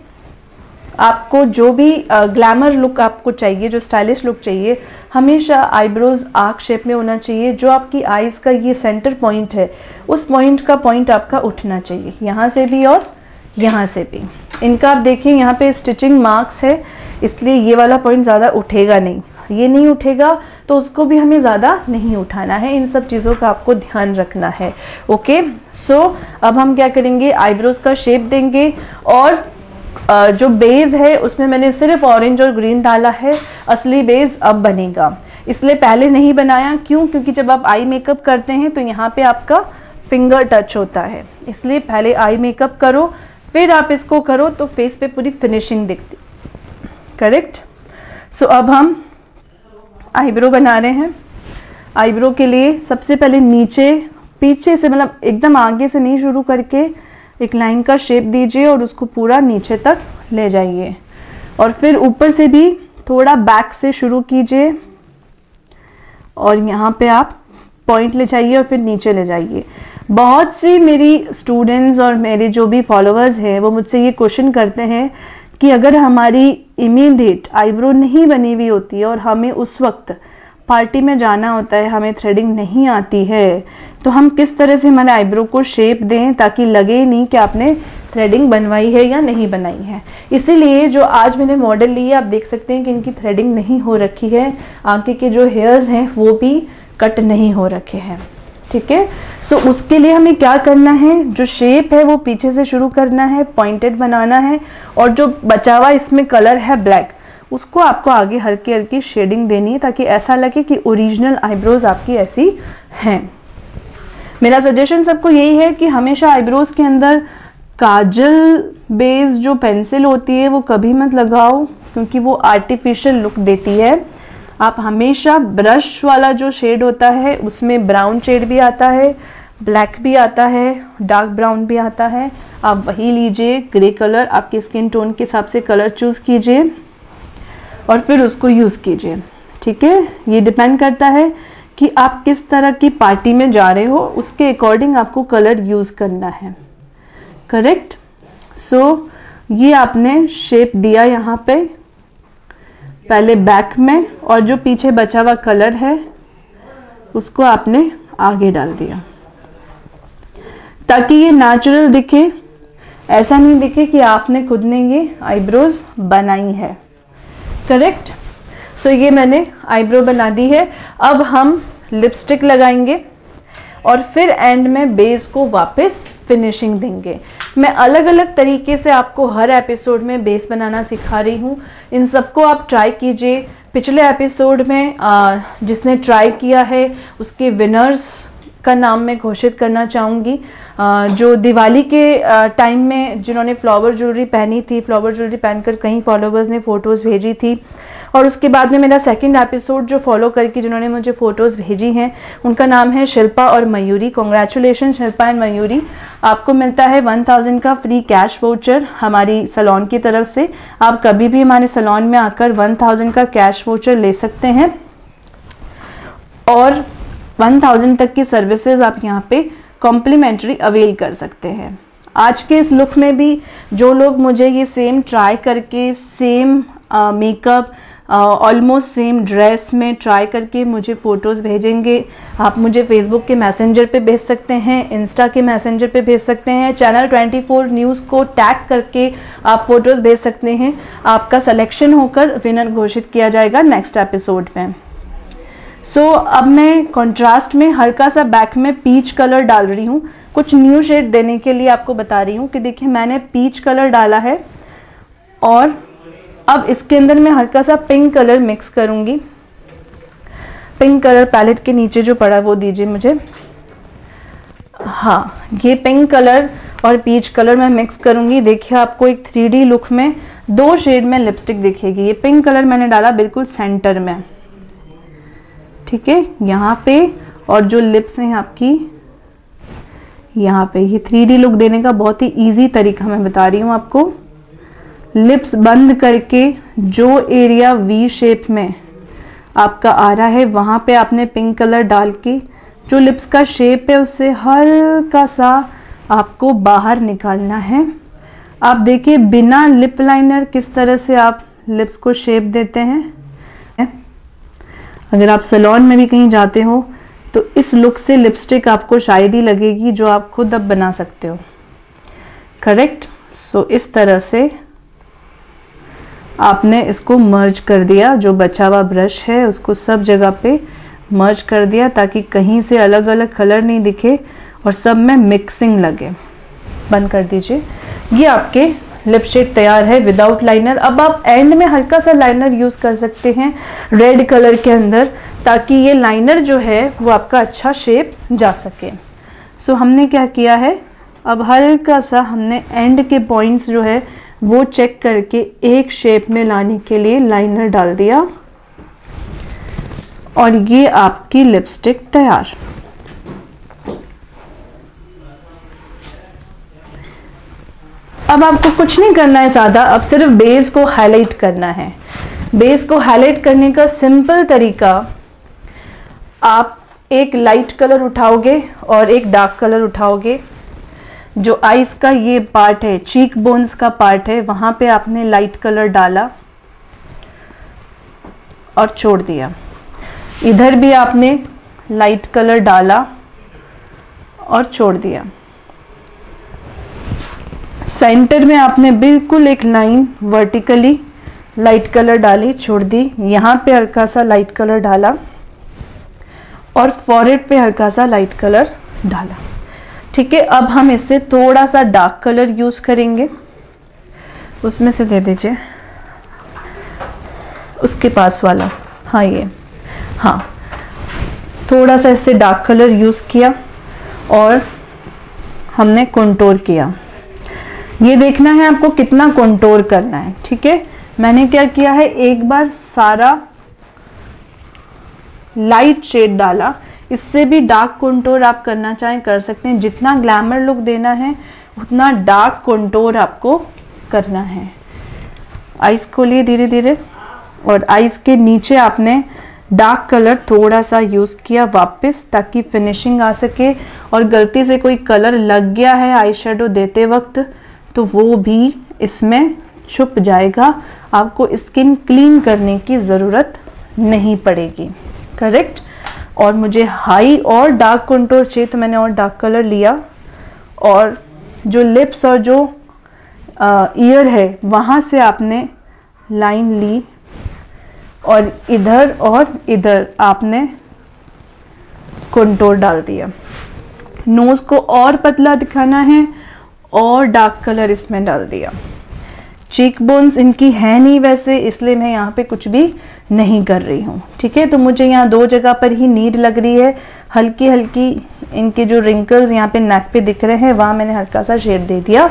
आपको जो भी ग्लैमर लुक आपको चाहिए, जो स्टाइलिश लुक चाहिए, हमेशा आईब्रोज आर्क शेप में होना चाहिए। जो आपकी आईज का ये सेंटर पॉइंट है, उस पॉइंट का पॉइंट आपका उठना चाहिए, यहाँ से भी और यहाँ से भी। इनका आप देखिए यहाँ पे स्टिचिंग मार्क्स है, इसलिए ये वाला पॉइंट ज़्यादा उठेगा नहीं, ये नहीं उठेगा तो उसको भी हमें ज़्यादा नहीं उठाना है। इन सब चीज़ों का आपको ध्यान रखना है। ओके, सो अब हम क्या करेंगे, आईब्रोज का शेप देंगे, और जो बेस है उसमें मैंने सिर्फ ऑरेंज और ग्रीन डाला है। असली बेस अब बनेगा, इसलिए पहले नहीं बनाया। क्यों? क्योंकि जब आप आई मेकअप करते हैं तो यहाँ पे आपका फिंगर टच होता है, इसलिए पहले आई मेकअप करो फिर आप इसको करो तो फेस पे पूरी फिनिशिंग दिखती। करेक्ट। सो अब हम आईब्रो बना रहे हैं। आईब्रो के लिए सबसे पहले नीचे पीछे से, मतलब एकदम आगे से नहीं शुरू करके एक लाइन का शेप दीजिए और उसको पूरा नीचे तक ले जाइए, और फिर ऊपर से भी थोड़ा बैक से शुरू कीजिए और यहाँ पे आप पॉइंट ले जाइए और फिर नीचे ले जाइए। बहुत सी मेरी स्टूडेंट्स और मेरे जो भी फॉलोअर्स हैं वो मुझसे ये क्वेश्चन करते हैं कि अगर हमारी इमीडिएट आईब्रो नहीं बनी हुई होती है और हमें उस वक्त पार्टी में जाना होता है, हमें थ्रेडिंग नहीं आती है, तो हम किस तरह से हमारे आईब्रो को शेप दें ताकि लगे नहीं कि आपने थ्रेडिंग बनवाई है या नहीं बनाई है। इसीलिए जो आज मैंने मॉडल ली है, आप देख सकते हैं कि इनकी थ्रेडिंग नहीं हो रखी है, आगे के जो हेयर्स हैं वो भी कट नहीं हो रखे हैं। ठीक है। सो उसके लिए हमें क्या करना है, जो शेप है वो पीछे से शुरू करना है, पॉइंटेड बनाना है, और जो बचा हुआ इसमें कलर है ब्लैक, उसको आपको आगे हल्की हल्की शेडिंग देनी है ताकि ऐसा लगे कि ओरिजिनल आईब्रोज आपकी ऐसी हैं। मेरा सजेशन सबको यही है कि हमेशा आईब्रोज के अंदर काजल बेस जो पेंसिल होती है वो कभी मत लगाओ, क्योंकि वो आर्टिफिशियल लुक देती है। आप हमेशा ब्रश वाला जो शेड होता है उसमें ब्राउन शेड भी आता है, ब्लैक भी आता है, डार्क ब्राउन भी आता है, आप वही लीजिए। ग्रे कलर आपके स्किन टोन के हिसाब से कलर चूज कीजिए और फिर उसको यूज़ कीजिए। ठीक है। ये डिपेंड करता है कि आप किस तरह की पार्टी में जा रहे हो, उसके अकॉर्डिंग आपको कलर यूज़ करना है। करेक्ट। सो ये आपने शेप दिया यहाँ पे पहले बैक में, और जो पीछे बचा हुआ कलर है उसको आपने आगे डाल दिया ताकि ये नेचुरल दिखे, ऐसा नहीं दिखे कि आपने खुद ने ये आईब्रोज बनाई है। करेक्ट। सो ये मैंने आईब्रो बना दी है। अब हम लिपस्टिक लगाएंगे और फिर एंड में बेस को वापस फिनिशिंग देंगे। मैं अलग अलग तरीके से आपको हर एपिसोड में बेस बनाना सिखा रही हूँ, इन सबको आप ट्राई कीजिए। पिछले एपिसोड में जिसने ट्राई किया है उसके विनर्स का नाम मैं घोषित करना चाहूँगी। जो दिवाली के टाइम में जिन्होंने फ्लावर ज्वेलरी पहनी थी, फ्लावर ज्वेलरी पहनकर कई फॉलोवर्स ने फ़ोटोज़ भेजी थी, और उसके बाद में मेरा सेकंड एपिसोड जो फॉलो करके जिन्होंने मुझे फ़ोटोज़ भेजी हैं उनका नाम है शिल्पा और मयूरी। कॉन्ग्रेचुलेशन शिल्पा एंड मयूरी, आपको मिलता है 1000 का फ्री कैश वाउचर हमारी सैलून की तरफ से। आप कभी भी हमारे सैलून में आकर 1000 का कैश वाउचर ले सकते हैं और 1000 तक की सर्विसेज आप यहाँ पे कॉम्प्लीमेंट्री अवेल कर सकते हैं। आज के इस लुक में भी जो लोग मुझे ये सेम ट्राई करके same makeup almost same dress में ट्राई करके मुझे फ़ोटोज़ भेजेंगे, आप मुझे फेसबुक के मैसेंजर पे भेज सकते हैं, इंस्टा के मैसेंजर पे भेज सकते हैं, चैनल 24 न्यूज़ को टैग करके आप फ़ोटोज़ भेज सकते हैं। आपका सिलेक्शन होकर विनर घोषित किया जाएगा नेक्स्ट एपिसोड में। अब मैं कंट्रास्ट में हल्का सा बैक में पीच कलर डाल रही हूँ, कुछ न्यू शेड देने के लिए आपको बता रही हूँ कि देखिए मैंने पीच कलर डाला है और अब इसके अंदर मैं हल्का सा पिंक कलर मिक्स करूँगी। पिंक कलर पैलेट के नीचे जो पड़ा है वो दीजिए मुझे। हाँ, ये पिंक कलर और पीच कलर मैं मिक्स करूँगी। देखिए आपको एक 3D लुक में 2 शेड में लिपस्टिक दिखेगी। ये पिंक कलर मैंने डाला बिल्कुल सेंटर में, ठीक है, यहाँ पे, और जो लिप्स हैं आपकी यहाँ पे। ये 3D लुक देने का बहुत ही इजी तरीका मैं बता रही हूँ आपको। लिप्स बंद करके जो एरिया वी शेप में आपका आ रहा है वहाँ पे आपने पिंक कलर डाल के जो लिप्स का शेप है उससे हल्का सा आपको बाहर निकालना है। आप देखिए बिना लिप लाइनर किस तरह से आप लिप्स को शेप देते हैं। अगर आप सैलून में भी कहीं जाते हो तो इस लुक से लिपस्टिक आपको शायद ही लगेगी जो आप खुद अब बना सकते हो, करेक्ट। इस तरह से आपने इसको मर्ज कर दिया, जो बचा हुआ ब्रश है उसको सब जगह पे मर्ज कर दिया ताकि कहीं से अलग अलग कलर नहीं दिखे और सब में मिक्सिंग लगे। बंद कर दीजिए। ये आपके लिप शेड तैयार है विदाउट लाइनर। अब आप एंड में हल्का सा लाइनर यूज़ कर सकते हैं रेड कलर के अंदर, ताकि ये लाइनर जो है वो आपका अच्छा शेप जा सके। हमने क्या किया है, अब हल्का सा हमने एंड के पॉइंट्स जो है वो चेक करके एक शेप में लाने के लिए लाइनर डाल दिया और ये आपकी लिपस्टिक तैयार। अब आपको कुछ नहीं करना है ज़्यादा, अब सिर्फ बेस को हाईलाइट करना है। बेस को हाईलाइट करने का सिंपल तरीका, आप एक लाइट कलर उठाओगे और एक डार्क कलर उठाओगे। जो आईज का ये पार्ट है, चीक बोन्स का पार्ट है, वहां पे आपने लाइट कलर डाला और छोड़ दिया। इधर भी आपने लाइट कलर डाला और छोड़ दिया। सेंटर में आपने बिल्कुल एक लाइन वर्टिकली लाइट कलर डाली, छोड़ दी। यहाँ पे हल्का सा लाइट कलर डाला और फॉरहेड पे हल्का सा लाइट कलर डाला, ठीक है। अब हम इससे थोड़ा सा डार्क कलर यूज करेंगे, उसमें से दे दीजिए, उसके पास वाला, हाँ ये, हाँ, थोड़ा सा इससे डार्क कलर यूज किया और हमने कंटूर किया। ये देखना है आपको कितना कंटूर करना है, ठीक है। मैंने क्या किया है, एक बार सारा लाइट शेड डाला। इससे भी डार्क कंटूर आप करना चाहें कर सकते हैं। जितना ग्लैमर लुक देना है उतना डार्क कंटूर आपको करना है। आईज खोलिए धीरे धीरे और आईज के नीचे आपने डार्क कलर थोड़ा सा यूज किया वापस, ताकि फिनिशिंग आ सके। और गलती से कोई कलर लग गया है आई शेडो देते वक्त तो वो भी इसमें छुप जाएगा, आपको स्किन क्लीन करने की ज़रूरत नहीं पड़ेगी, करेक्ट। और मुझे हाई और डार्क कंटूर चाहिए तो मैंने और डार्क कलर लिया और जो लिप्स और जो ईयर है वहाँ से आपने लाइन ली और इधर आपने कंटूर डाल दिया। नोज को और पतला दिखाना है और डार्क कलर इसमें डाल दिया। चीक बोन्स इनकी है नहीं वैसे, इसलिए मैं यहाँ पे कुछ भी नहीं कर रही हूँ, ठीक है। तो मुझे यहाँ 2 जगह पर ही नीड लग रही है, हल्की हल्की इनके जो रिंकल्स यहाँ पे नेक पे दिख रहे हैं वहाँ मैंने हल्का सा शेड दे दिया।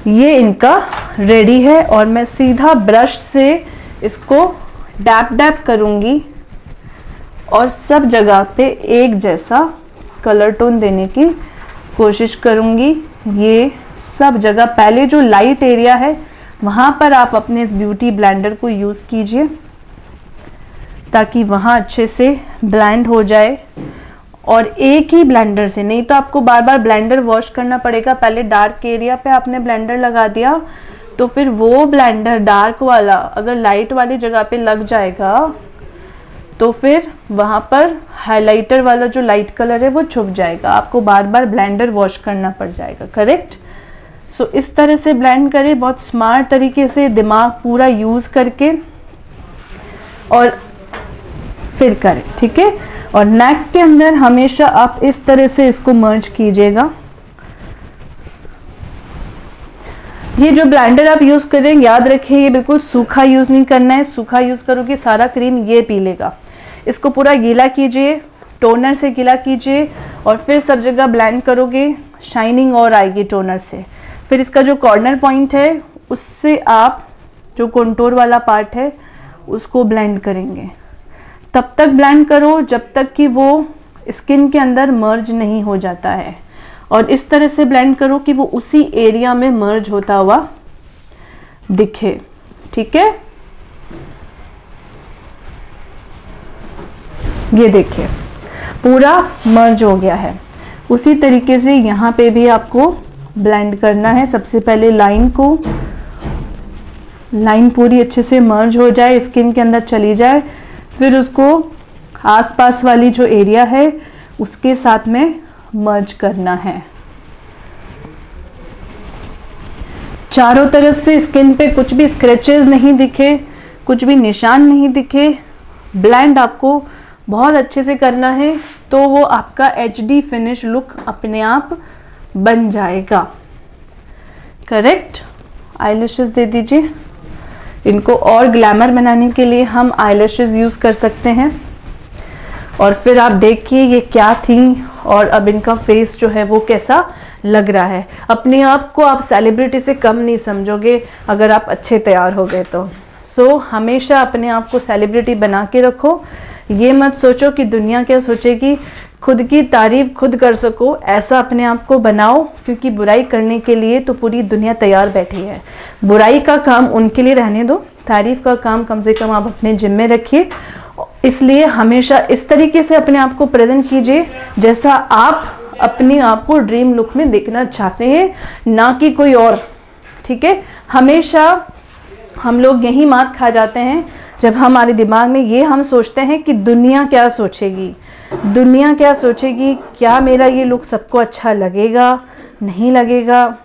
ये इनका रेडी है और मैं सीधा ब्रश से इसको डैप डैप करूँगी और सब जगह पे एक जैसा कलर टोन देने की कोशिश करूँगी। ये सब जगह पहले जो लाइट एरिया है वहाँ पर आप अपने इस ब्यूटी ब्लेंडर को यूज़ कीजिए ताकि वहाँ अच्छे से ब्लेंड हो जाए और एक ही ब्लेंडर से, नहीं तो आपको बार बार ब्लेंडर वॉश करना पड़ेगा। पहले डार्क एरिया पे आपने ब्लेंडर लगा दिया तो फिर वो ब्लेंडर डार्क वाला अगर लाइट वाली जगह पे लग जाएगा तो फिर वहाँ पर हाइलाइटर वाला जो लाइट कलर है वो छुप जाएगा, आपको बार बार ब्लेंडर वॉश करना पड़ जाएगा। करेक्ट। सो इस तरह से ब्लेंड करें, बहुत स्मार्ट तरीके से दिमाग पूरा यूज़ करके और फिर करें, ठीक है। और नेक के अंदर हमेशा आप इस तरह से इसको मर्ज कीजिएगा। ये जो ब्लेंडर आप यूज़ करें, याद रखिए ये बिल्कुल सूखा यूज़ नहीं करना है। सूखा यूज़ करोगे सारा क्रीम ये पी लेगा। इसको पूरा गीला कीजिए, टोनर से गीला कीजिए और फिर सब जगह ब्लेंड करोगे, शाइनिंग और आएगी टोनर से। फिर इसका जो कॉर्नर पॉइंट है उससे आप जो कंटूर वाला पार्ट है उसको ब्लेंड करेंगे। तब तक ब्लेंड करो जब तक कि वो स्किन के अंदर मर्ज नहीं हो जाता है, और इस तरह से ब्लेंड करो कि वो उसी एरिया में मर्ज होता हुआ दिखे, ठीक है। ये देखिए पूरा मर्ज हो गया है। उसी तरीके से यहाँ पे भी आपको ब्लेंड करना है। सबसे पहले लाइन पूरी अच्छे से मर्ज हो जाए, स्किन के अंदर चली जाए, फिर उसको आसपास वाली जो एरिया है उसके साथ में मर्ज करना है। चारों तरफ से स्किन पे कुछ भी स्क्रैचेस नहीं दिखे, कुछ भी निशान नहीं दिखे, ब्लेंड आपको बहुत अच्छे से करना है तो वो आपका HD फिनिश लुक अपने आप बन जाएगा। करेक्ट। आईलैशेस दे दीजिए। इनको और ग्लैमर बनाने के लिए हम आईलैशेस यूज़ कर सकते हैं। और फिर आप देखिए ये क्या थी और अब इनका फेस जो है वो कैसा लग रहा है। अपने आप को आप सेलिब्रिटी से कम नहीं समझोगे अगर आप अच्छे तैयार हो गए तो। सो हमेशा अपने आप को सेलिब्रिटी बना के रखो। ये मत सोचो कि दुनिया क्या सोचेगी, खुद की तारीफ खुद कर सको ऐसा अपने आप को बनाओ, क्योंकि बुराई करने के लिए तो पूरी दुनिया तैयार बैठी है। बुराई का काम उनके लिए रहने दो, तारीफ का काम कम से कम आप अपने जिम्मे रखिए। इसलिए हमेशा इस तरीके से अपने आप को प्रेजेंट कीजिए जैसा आप अपने आप को ड्रीम लुक में देखना चाहते हैं, ना कि कोई और, ठीक है। हमेशा हम लोग यही मात खा जाते हैं जब हमारे दिमाग में ये हम सोचते हैं कि दुनिया क्या सोचेगी, दुनिया क्या सोचेगी, क्या मेरा ये लुक सबको अच्छा लगेगा, नहीं लगेगा।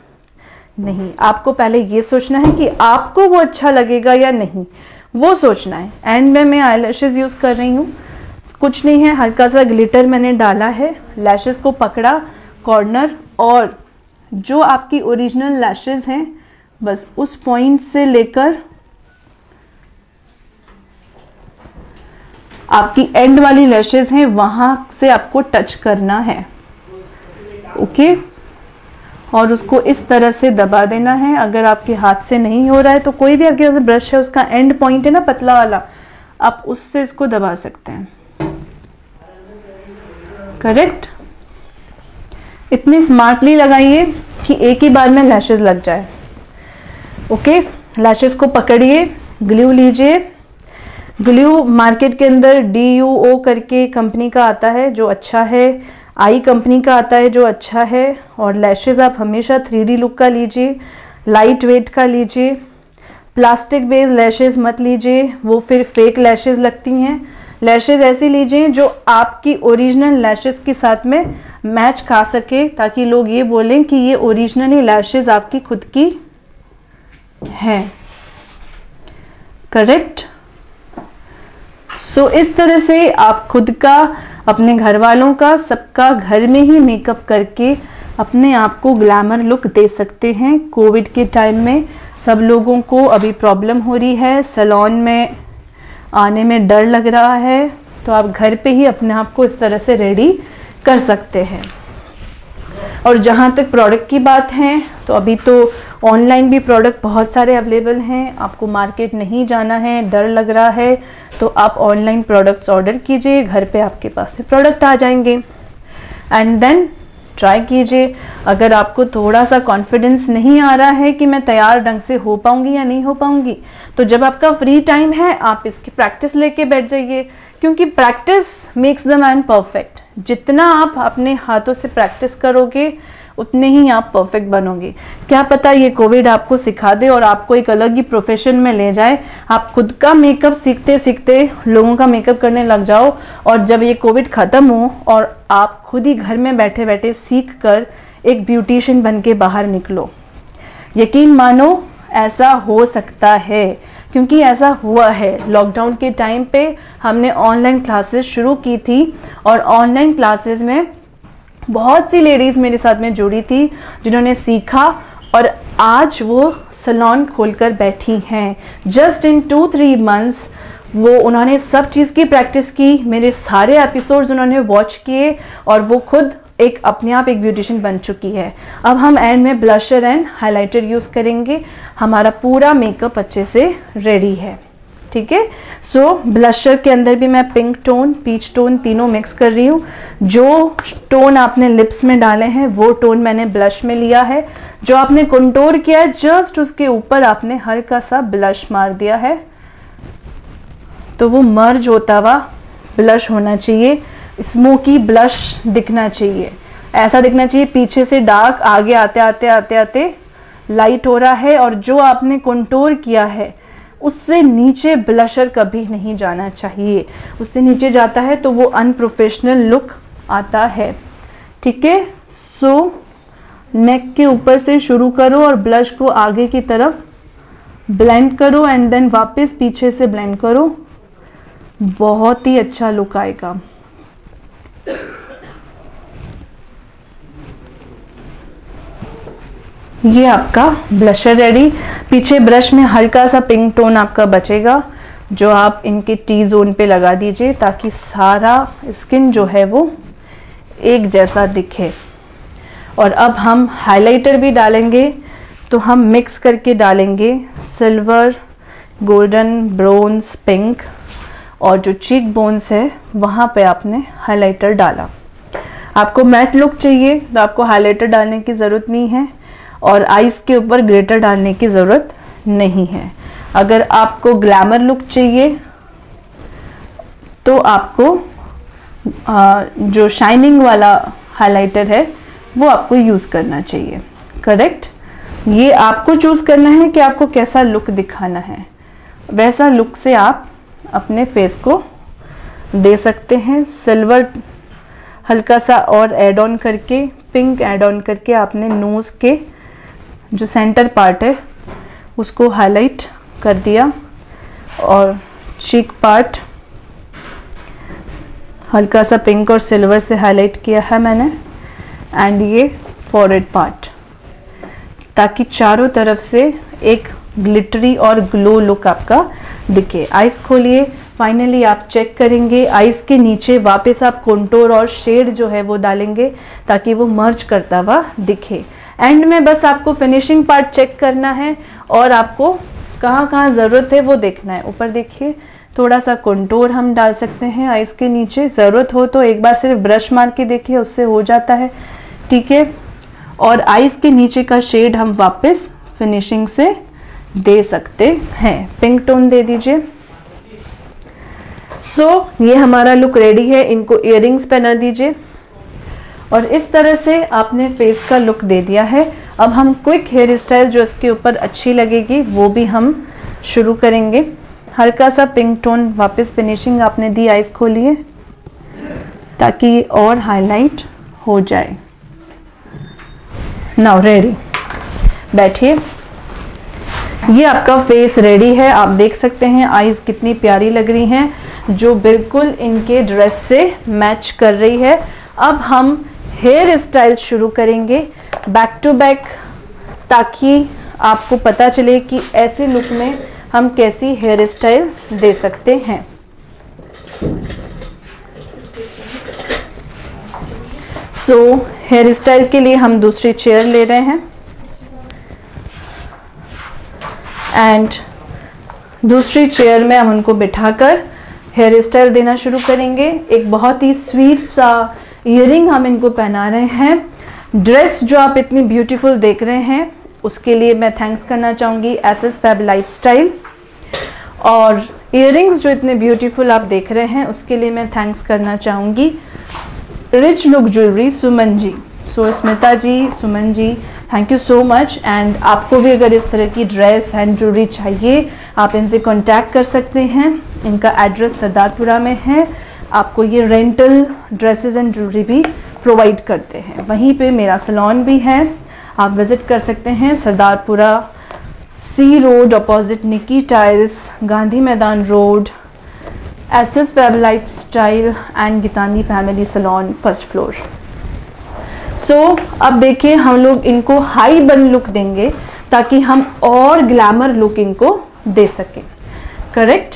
नहीं, आपको पहले ये सोचना है कि आपको वो अच्छा लगेगा या नहीं, वो सोचना है। एंड में मैं आईलैशेस यूज़ कर रही हूँ, कुछ नहीं है, हल्का सा ग्लिटर मैंने डाला है, लैशेस को पकड़ा कॉर्नर, और जो आपकी ओरिजिनल लैशेस हैं बस उस पॉइंट से लेकर आपकी एंड वाली लैशेस हैं वहां से आपको टच करना है, ओके। और उसको इस तरह से दबा देना है। अगर आपके हाथ से नहीं हो रहा है तो कोई भी आपके पास ब्रश है, उसका एंड पॉइंट है ना पतला वाला, आप उससे इसको दबा सकते हैं। करेक्ट। इतनी स्मार्टली लगाइए कि एक ही बार में लैशेस लग जाए, ओके। लैशेस को पकड़िए, ग्लू लीजिए। ग्लू मार्केट के अंदर DUO करके कंपनी का आता है जो अच्छा है, आई कंपनी का आता है जो अच्छा है। और लैशेस आप हमेशा 3D लुक का लीजिए, लाइट वेट का लीजिए। प्लास्टिक बेस्ड लैशेस मत लीजिए, वो फिर फेक लैशेस लगती हैं। लैशेस ऐसी लीजिए जो आपकी ओरिजिनल लैशेस के साथ में मैच खा सके, ताकि लोग ये बोलें कि ये ओरिजिनली लैशेस आपकी खुद की हैं। करेक्ट। सो इस तरह से आप खुद का, अपने घर वालों का, सबका घर में ही मेकअप करके अपने आप को ग्लैमर लुक दे सकते हैं। कोविड के टाइम में सब लोगों को अभी प्रॉब्लम हो रही है, सैलून में आने में डर लग रहा है, तो आप घर पे ही अपने आप को इस तरह से रेडी कर सकते हैं। और जहाँ तक प्रोडक्ट की बात है तो अभी तो ऑनलाइन भी प्रोडक्ट बहुत सारे अवेलेबल हैं। आपको मार्केट नहीं जाना है, डर लग रहा है, तो आप ऑनलाइन प्रोडक्ट्स ऑर्डर कीजिए, घर पे आपके पास से प्रोडक्ट आ जाएंगे। एंड देन ट्राई कीजिए। अगर आपको थोड़ा सा कॉन्फिडेंस नहीं आ रहा है कि मैं तैयार ढंग से हो पाऊंगी या नहीं हो पाऊंगी, तो जब आपका फ्री टाइम है आप इसकी प्रैक्टिस लेके बैठ जाइए, क्योंकि practice makes the man perfect. जितना आप अपने हाथों से प्रैक्टिस करोगे उतने ही आप परफेक्ट बनोगे। क्या पता ये कोविड आपको सिखा दे और आपको एक अलग ही प्रोफेशन में ले जाए। आप खुद का मेकअप सीखते सीखते लोगों का मेकअप करने लग जाओ, और जब ये कोविड ख़त्म हो और आप खुद ही घर में बैठे बैठे सीख कर एक ब्यूटिशियन बन के बाहर निकलो। यकीन मानो ऐसा हो सकता है, क्योंकि ऐसा हुआ है। लॉकडाउन के टाइम पे हमने ऑनलाइन क्लासेस शुरू की थी, और ऑनलाइन क्लासेस में बहुत सी लेडीज़ मेरे साथ में जुड़ी थी जिन्होंने सीखा, और आज वो सैलून खोलकर बैठी हैं। जस्ट इन 2-3 मंथ्स वो उन्होंने सब चीज़ की प्रैक्टिस की, मेरे सारे एपिसोड्स उन्होंने वॉच किए, और वो खुद एक अपने आप एक ब्यूटिशियन बन चुकी है। अब हम एंड में ब्लशर एंड हाइलाइटर यूज़ करेंगे। हमारा पूरा मेकअप अच्छे से रेडी है, ठीक है। सो ब्लशर के अंदर भी मैं पिंक टोन, पीच टोन तीनों मिक्स कर रही हूँ। जो टोन आपने लिप्स में डाले हैं वो टोन मैंने ब्लश में लिया है। जो आपने कंटूर किया है जस्ट उसके ऊपर आपने हल्का सा ब्लश मार दिया है, तो वो मर्ज होता हुआ ब्लश होना चाहिए, स्मोकी ब्लश दिखना चाहिए। ऐसा दिखना चाहिए पीछे से डार्क, आगे आते आते आते आते लाइट हो रहा है, और जो आपने कंटूर किया है उससे नीचे ब्लशर कभी नहीं जाना चाहिए। उससे नीचे जाता है तो वो अनप्रोफेशनल लुक आता है, ठीक है। सो नेक के ऊपर से शुरू करो और ब्लश को आगे की तरफ ब्लेंड करो, एंड देन वापस पीछे से ब्लेंड करो। बहुत ही अच्छा लुक आएगा। ये आपका ब्लशर रेडी। पीछे ब्रश में हल्का सा पिंक टोन आपका बचेगा, जो आप इनके टी जोन पे लगा दीजिए ताकि सारा स्किन जो है वो एक जैसा दिखे। और अब हम हाइलाइटर भी डालेंगे, तो हम मिक्स करके डालेंगे सिल्वर, गोल्डन, ब्रोंज, पिंक, और जो चीक बोन्स है वहाँ पे आपने हाइलाइटर डाला। आपको मैट लुक चाहिए तो आपको हाइलाइटर डालने की ज़रूरत नहीं है, और आइज़ के ऊपर ग्लिटर डालने की ज़रूरत नहीं है। अगर आपको ग्लैमर लुक चाहिए तो आपको जो शाइनिंग वाला हाइलाइटर है वो आपको यूज़ करना चाहिए, करेक्ट। ये आपको चूज़ करना है कि आपको कैसा लुक दिखाना है, वैसा लुक से आप अपने फेस को दे सकते हैं। सिल्वर हल्का सा और ऐड ऑन करके, पिंक ऐड ऑन करके आपने नोज़ के जो सेंटर पार्ट है उसको हाईलाइट कर दिया, और चीक पार्ट हल्का सा पिंक और सिल्वर से हाईलाइट किया है मैंने, एंड ये फॉरहेड पार्ट, ताकि चारों तरफ से एक ग्लिटरी और ग्लो लुक आपका दिखे। आइज खोलिए। फाइनली आप चेक करेंगे आइज के नीचे वापस आप कंटूर और शेड जो है वो डालेंगे ताकि वो मर्ज करता हुआ दिखे। एंड में बस आपको फिनिशिंग पार्ट चेक करना है और आपको कहाँ कहाँ ज़रूरत है वो देखना है। ऊपर देखिए थोड़ा सा कंटूर हम डाल सकते हैं आइज के नीचे, ज़रूरत हो तो एक बार सिर्फ ब्रश मार के देखिए, उससे हो जाता है, ठीक है। और आइज के नीचे का शेड हम वापस फिनिशिंग से दे सकते हैं। पिंक टोन दे दीजिए। ये हमारा लुक रेडी है। इनको इयररिंग्स पहना दीजिए और इस तरह से आपने फेस का लुक दे दिया है। अब हम क्विक हेयर स्टाइल जो इसके ऊपर अच्छी लगेगी वो भी हम शुरू करेंगे। हल्का सा पिंक टोन वापस फिनिशिंग आपने दी, आइज खोलिए ताकि और हाईलाइट हो जाए। नाउ रेडी, बैठिए। ये आपका फेस रेडी है। आप देख सकते हैं आईज कितनी प्यारी लग रही हैं, जो बिल्कुल इनके ड्रेस से मैच कर रही है। अब हम हेयर स्टाइल शुरू करेंगे बैक टू बैक, ताकि आपको पता चले कि ऐसे लुक में हम कैसी हेयर स्टाइल दे सकते हैं। हेयर स्टाइल के लिए हम दूसरी चेयर ले रहे हैं एंड दूसरी चेयर में हम उनको बिठाकर हेयर स्टाइल देना शुरू करेंगे। एक बहुत ही स्वीट सा इयररिंग हम इनको पहना रहे हैं। ड्रेस जो आप इतनी ब्यूटीफुल देख रहे हैं उसके लिए मैं थैंक्स करना चाहूँगी एसएस फैब लाइफस्टाइल, और इयररिंग्स जो इतने ब्यूटीफुल आप देख रहे हैं उसके लिए मैं थैंक्स करना चाहूँगी rich look jewellery Suman ji. So Smita ji, Suman ji, thank you so much. And आपको भी अगर इस तरह की ड्रेस हैंड ज्वेलरी चाहिए आप इनसे कांटेक्ट कर सकते हैं। इनका एड्रेस सरदारपुरा में है। आपको ये रेंटल ड्रेसेस एंड ज्वेलरी भी प्रोवाइड करते हैं। वहीं पे मेरा सैलून भी है, आप विज़िट कर सकते हैं। Sardarpura C road opposite Niki tiles, Gandhi Maidan road, SS web lifestyle and Geetani family salon, first floor. So अब देखिए हम लोग इनको हाई बन लुक देंगे ताकि हम और ग्लैमर लुक इनको दे सकें। करेक्ट।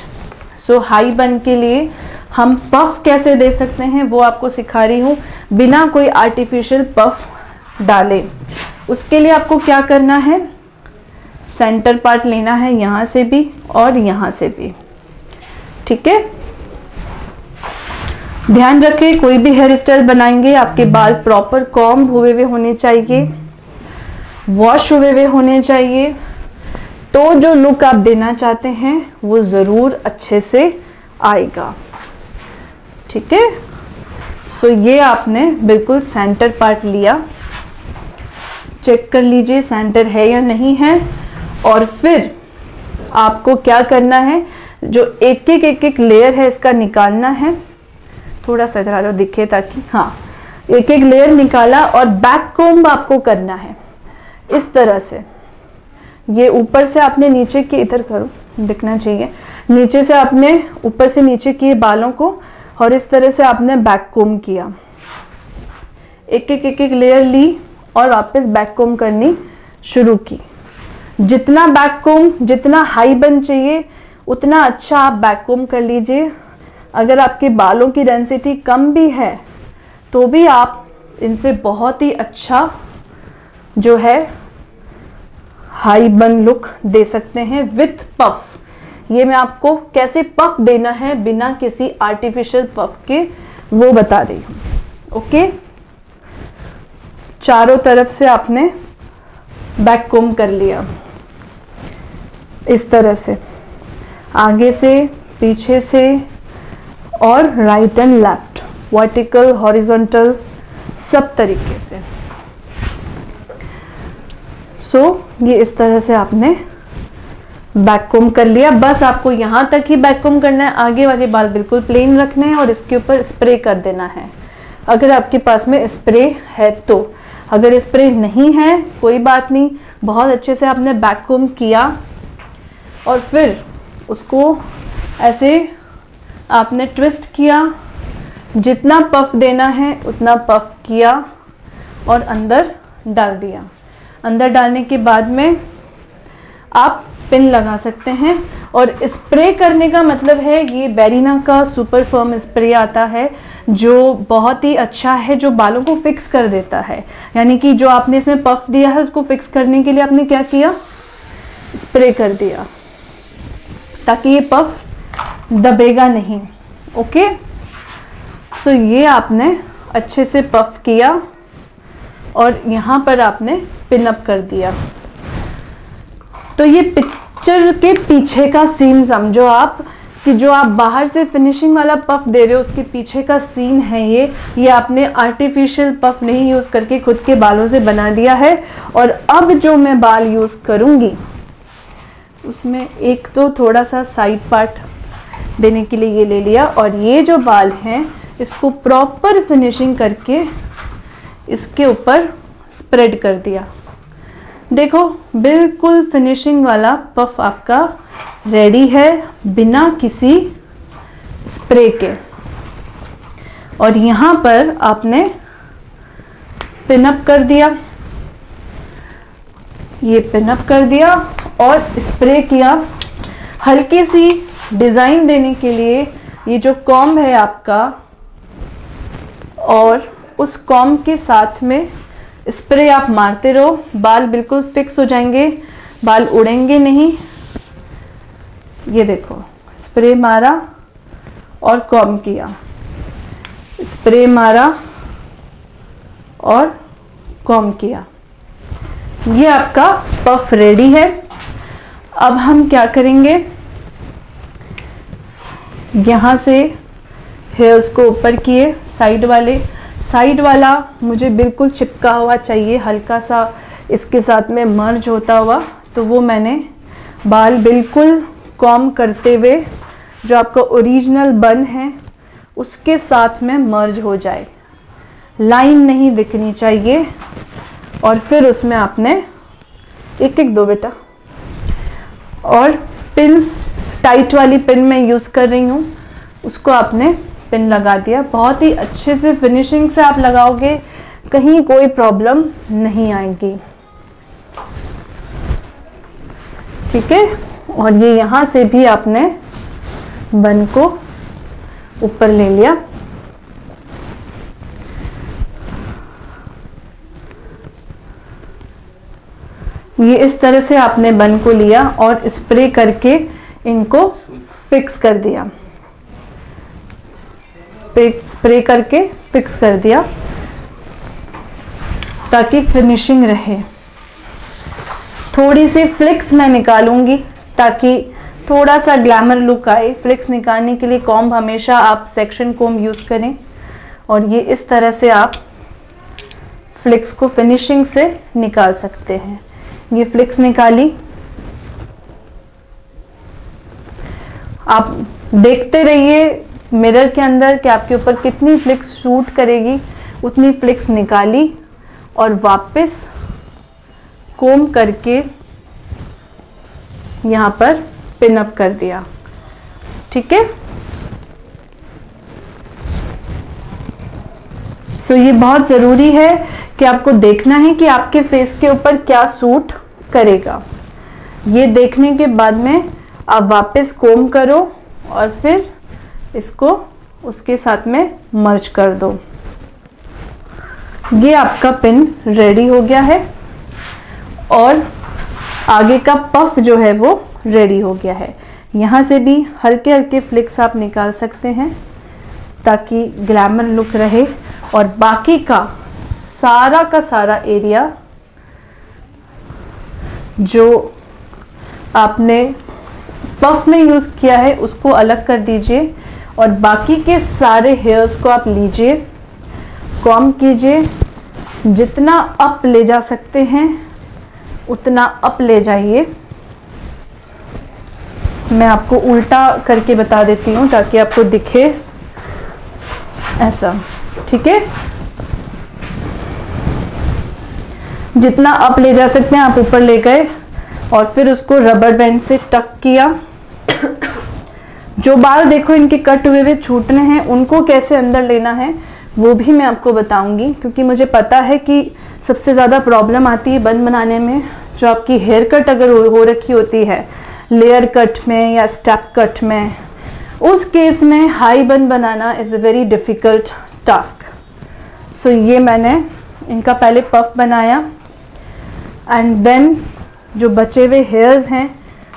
सो हाई बन के लिए हम पफ कैसे दे सकते हैं वो आपको सिखा रही हूँ, बिना कोई आर्टिफिशियल पफ डाले। उसके लिए आपको क्या करना है, सेंटर पार्ट लेना है यहाँ से भी और यहाँ से भी। ठीक है, ध्यान रखें कोई भी हेयर स्टाइल बनाएंगे आपके बाल प्रॉपर कॉम्ब हुए हुए होने चाहिए, वॉश हुए हुए होने चाहिए, तो जो लुक आप देना चाहते हैं वो ज़रूर अच्छे से आएगा। ठीक है। सो ये आपने बिल्कुल सेंटर पार्ट लिया, चेक कर लीजिए सेंटर है या नहीं है। और फिर आपको क्या करना है, जो एक एक लेयर है इसका निकालना है। थोड़ा सा इधर दिखे ताकि, हाँ, एक एक लेयर निकाला और बैक कोम्ब आपको करना है इस तरह से। ये ऊपर से आपने नीचे के, इधर करो दिखना चाहिए, नीचे से आपने ऊपर से नीचे किए बालों को और इस तरह से आपने बैक कोम्ब किया। एक एक लेयर ली और वापस बैक कोम्ब करनी शुरू की। जितना बैक कोम्ब, जितना हाई बन चाहिए उतना अच्छा आप बैक कोम्ब कर लीजिए। अगर आपके बालों की डेंसिटी कम भी है तो भी आप इनसे बहुत ही अच्छा जो है हाई बन लुक दे सकते हैं विथ पफ। ये मैं आपको कैसे पफ देना है बिना किसी आर्टिफिशियल पफ के वो बता रही हूँ। ओके, चारों तरफ से आपने बैक कोम्ब कर लिया इस तरह से, आगे से, पीछे से और right and left, vertical, horizontal, सब तरीके से। सो ये इस तरह से आपने बैक कोम्ब कर लिया। बस आपको यहाँ तक ही बैक कोम्ब करना है, आगे वाले बाल बिल्कुल प्लेन रखने हैं और इसके ऊपर स्प्रे कर देना है अगर आपके पास में स्प्रे है तो। अगर स्प्रे नहीं है कोई बात नहीं, बहुत अच्छे से आपने बैक कोम्ब किया और फिर उसको ऐसे आपने ट्विस्ट किया, जितना पफ देना है उतना पफ किया और अंदर डाल दिया। अंदर डालने के बाद में आप पिन लगा सकते हैं। और स्प्रे करने का मतलब है, ये बेरीना का सुपर फर्म स्प्रे आता है जो बहुत ही अच्छा है, जो बालों को फिक्स कर देता है। यानी कि जो आपने इसमें पफ दिया है उसको फिक्स करने के लिए आपने क्या किया, स्प्रे कर दिया ताकि ये पफ दबेगा नहीं। ओके, सो ये आपने अच्छे से पफ किया और यहाँ पर आपने पिन अप कर दिया। तो ये पिक्चर के पीछे का सीन समझो आप, कि जो आप बाहर से फिनिशिंग वाला पफ दे रहे हो उसके पीछे का सीन है ये आपने आर्टिफिशियल पफ नहीं यूज़ करके खुद के बालों से बना दिया है। और अब जो मैं बाल यूज़ करूँगी उसमें एक तो थोड़ा सा साइड पार्ट देने के लिए ये ले लिया और ये जो बाल हैं इसको प्रॉपर फिनिशिंग करके इसके ऊपर स्प्रेड कर दिया। देखो बिल्कुल फिनिशिंग वाला पफ आपका रेडी है बिना किसी स्प्रे के। और यहाँ पर आपने पिन अप कर दिया, ये पिन अप कर दिया और स्प्रे किया। हल्की सी डिज़ाइन देने के लिए ये जो कॉम्ब है आपका और उस कॉम्ब के साथ में स्प्रे आप मारते रहो, बाल बिल्कुल फिक्स हो जाएंगे, बाल उड़ेंगे नहीं। ये देखो स्प्रे मारा और कॉम्ब किया, स्प्रे मारा और कॉम्ब किया, ये आपका पफ रेडी है। अब हम क्या करेंगे, यहाँ से हेयर्स को ऊपर किए, साइड वाले साइड वाला मुझे बिल्कुल चिपका हुआ चाहिए, हल्का सा इसके साथ में मर्ज होता हुआ, तो वो मैंने बाल बिल्कुल कॉम्ब करते हुए जो आपका ओरिजिनल बन है उसके साथ में मर्ज हो जाए, लाइन नहीं दिखनी चाहिए। और फिर उसमें आपने एक एक दो बेटा, और पिन्स टाइट वाली पिन मैं यूज़ कर रही हूँ, उसको आपने पिन लगा दिया। बहुत ही अच्छे से फिनिशिंग से आप लगाओगे, कहीं कोई प्रॉब्लम नहीं आएगी, ठीक है। और ये यहाँ से भी आपने बन को ऊपर ले लिया। ये इस तरह से आपने बन को लिया और स्प्रे करके इनको फिक्स कर दिया, स्प्रे करके फिक्स कर दिया ताकि फिनिशिंग रहे। थोड़ी सी फ्लिक्स मैं निकालूंगी ताकि थोड़ा सा ग्लैमर लुक आए। फ्लिक्स निकालने के लिए कॉम्ब हमेशा आप सेक्शन कॉम्ब यूज़ करें, और ये इस तरह से आप फ्लिक्स को फिनिशिंग से निकाल सकते हैं। ये फ्लिक्स निकाली, आप देखते रहिए मिरर के अंदर कि आपके ऊपर कितनी फ्लिक्स शूट करेगी, उतनी फ्लिक्स निकाली और वापस कोम करके यहाँ पर पिन अप कर दिया, ठीक है। सो ये बहुत ज़रूरी है कि आपको देखना है कि आपके फेस के ऊपर क्या सूट करेगा। ये देखने के बाद में आप वापस कोम करो और फिर इसको उसके साथ में मर्ज कर दो। ये आपका पिन रेडी हो गया है और आगे का पफ जो है वो रेडी हो गया है। यहाँ से भी हल्के हल्के फ्लिक्स आप निकाल सकते हैं ताकि ग्लैमर लुक रहे, और बाकी का सारा एरिया जो आपने पफ में यूज़ किया है उसको अलग कर दीजिए, और बाकी के सारे हेयर्स को आप लीजिए, कॉम्ब कीजिए, जितना अप ले जा सकते हैं उतना अप ले जाइए। मैं आपको उल्टा करके बता देती हूँ ताकि आपको दिखे ऐसा, ठीक है। जितना अप ले जा सकते हैं आप ऊपर ले गए और फिर उसको रबर बैंड से टक किया। जो बाल देखो इनके कट हुए छूटने हैं, उनको कैसे अंदर लेना है वो भी मैं आपको बताऊंगी, क्योंकि मुझे पता है कि सबसे ज़्यादा प्रॉब्लम आती है बन बनाने में। जो आपकी हेयर कट अगर हो रखी होती है लेयर कट में या स्टेप कट में, उस केस में हाई बन बनाना is a very difficult task. So ये मैंने इनका पहले पफ बनाया, एंड देन जो बचे हुए हेयर्स हैं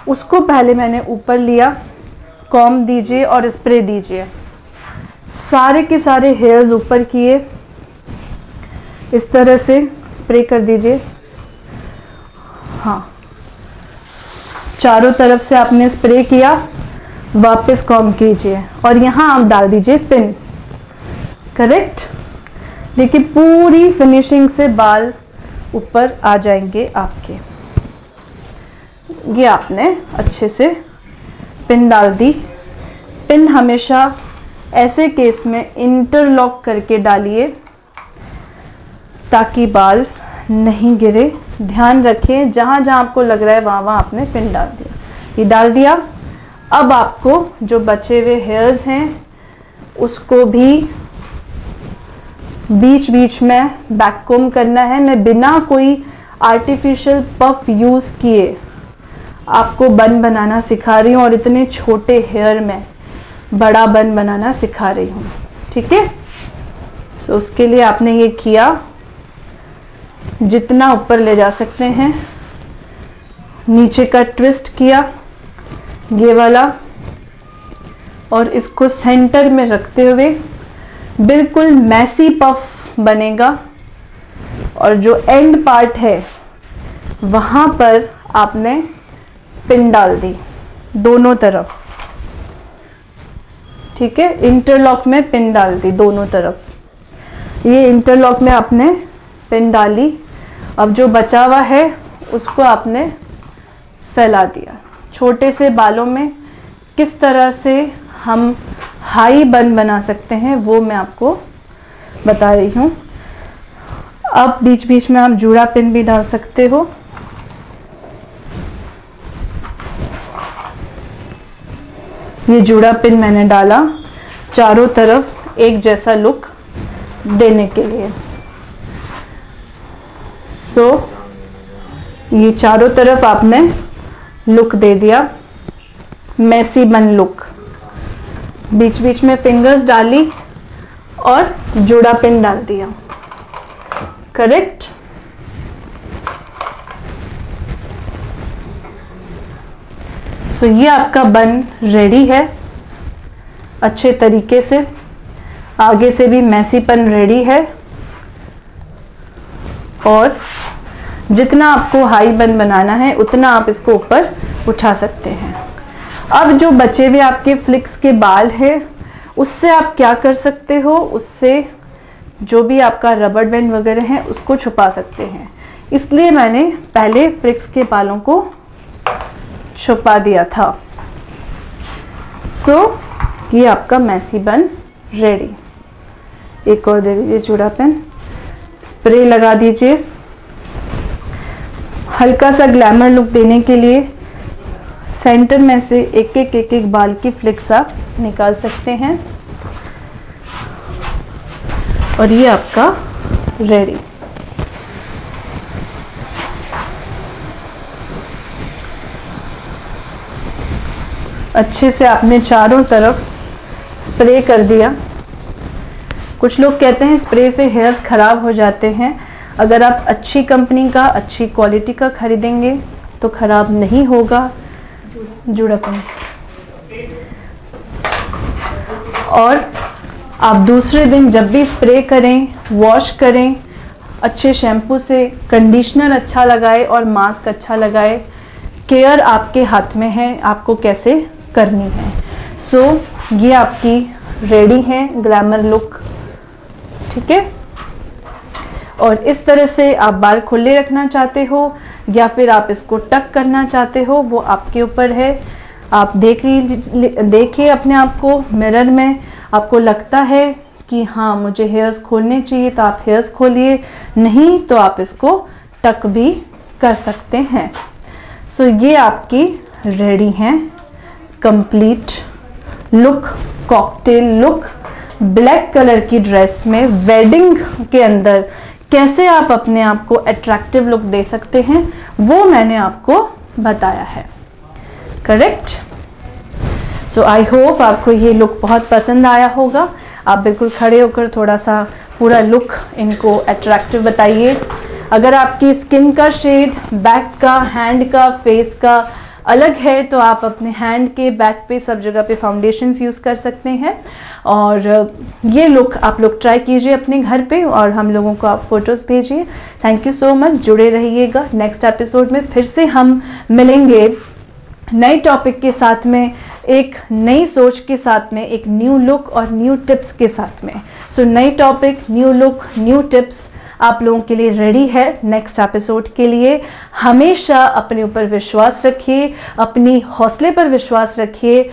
उसको पहले मैंने ऊपर लिया। कॉम्ब दीजिए और स्प्रे दीजिए, सारे के सारे हेयर्स ऊपर किए, इस तरह से स्प्रे कर दीजिए। हाँ, चारों तरफ से आपने स्प्रे किया, वापस कॉम्ब कीजिए और यहाँ आप डाल दीजिए पिन, करेक्ट। देखिए पूरी फिनिशिंग से बाल ऊपर आ जाएंगे आपके। ये आपने अच्छे से पिन डाल दी। पिन हमेशा ऐसे केस में इंटरलॉक करके डालिए ताकि बाल नहीं गिरे। ध्यान रखें जहाँ जहाँ आपको लग रहा है वहाँ वहाँ आपने पिन डाल दिया। ये डाल दिया। अब आपको जो बचे हुए हेयर्स हैं उसको भी बीच बीच में बैक कोम करना है। मैं बिना कोई आर्टिफिशियल पफ यूज़ किए आपको बन बनाना सिखा रही हूँ और इतने छोटे हेयर में बड़ा बन बनाना सिखा रही हूँ, ठीक है। तो उसके लिए आपने ये किया, जितना ऊपर ले जा सकते हैं, नीचे का ट्विस्ट किया ये वाला, और इसको सेंटर में रखते हुए बिल्कुल मैसी पफ बनेगा। और जो एंड पार्ट है वहाँ पर आपने पिन डाल दी दोनों तरफ, ठीक है। इंटरलॉक में पिन डाल दी दोनों तरफ। ये इंटरलॉक में आपने पिन डाली, अब जो बचा हुआ है उसको आपने फैला दिया। छोटे से बालों में किस तरह से हम हाई बन बना सकते हैं वो मैं आपको बता रही हूँ। अब बीच बीच में आप जूड़ा पिन भी डाल सकते हो। ये जूड़ा पिन मैंने डाला चारों तरफ एक जैसा लुक देने के लिए। ये चारों तरफ आपने लुक दे दिया, मैसी बन लुक। बीच बीच में फिंगर्स डाली और जूड़ा पिन डाल दिया। करेक्ट। ये आपका बन रेडी है अच्छे तरीके से। आगे से भी मैसीपन रेडी है और जितना आपको हाई बन बनाना है उतना आप इसको ऊपर उठा सकते हैं। अब जो बचे हुए आपके फ्लिक्स के बाल हैं उससे आप क्या कर सकते हो, उससे जो भी आपका रबर बैंड वगैरह है उसको छुपा सकते हैं। इसलिए मैंने पहले फ्लिक्स के बालों को छुपा दिया था। ये आपका मैसी बन रेडी। एक और दे दीजिए जूड़ा पेन, स्प्रे लगा दीजिए। हल्का सा ग्लैमर लुक देने के लिए सेंटर में से एक एक बाल की फ्लिक्स आप निकाल सकते हैं और ये आपका रेडी। अच्छे से आपने चारों तरफ स्प्रे कर दिया। कुछ लोग कहते हैं स्प्रे से हेयर्स खराब हो जाते हैं। अगर आप अच्छी कंपनी का, अच्छी क्वालिटी का खरीदेंगे तो खराब नहीं होगा। जूड़ा पेन। और आप दूसरे दिन जब भी स्प्रे करें, वॉश करें अच्छे शैम्पू से, कंडीशनर अच्छा लगाए और मास्क अच्छा लगाए। केयर आपके हाथ में है, आपको कैसे करनी है। ये आपकी रेडी है ग्लैमर लुक, ठीक है। और इस तरह से आप बाल खुले रखना चाहते हो या फिर आप इसको टक करना चाहते हो, वो आपके ऊपर है। आप देखिए अपने आप को मिरर में, आपको लगता है कि हाँ मुझे हेयर्स खोलने चाहिए तो आप हेयर्स खोलिए, नहीं तो आप इसको टक भी कर सकते हैं। ये आपकी रेडी हैं complete look, cocktail look. Black colour की ड्रेस में वेडिंग के अंदर कैसे आप अपने आप को अट्रैक्टिव लुक दे सकते हैं वो मैंने आपको बताया है। करेक्ट। आई होप आपको ये लुक बहुत पसंद आया होगा। आप बिल्कुल खड़े होकर थोड़ा सा पूरा लुक इनको अट्रैक्टिव बताइए। अगर आपकी स्किन का शेड, बैक का, हैंड का, फेस का अलग है तो आप अपने हैंड के, बैक पे, सब जगह पे फाउंडेशंस यूज़ कर सकते हैं। और ये लुक आप लोग ट्राई कीजिए अपने घर पे और हम लोगों को आप फोटोज़ भेजिए। Thank you so much. जुड़े रहिएगा। नेक्स्ट एपिसोड में फिर से हम मिलेंगे नए टॉपिक के साथ में, एक नई सोच के साथ में, एक न्यू लुक और न्यू टिप्स के साथ में। नई topic, new look, new tips आप लोगों के लिए रेडी है नेक्स्ट एपिसोड के लिए। हमेशा अपने ऊपर विश्वास रखिए, अपनी हौसले पर विश्वास रखिए।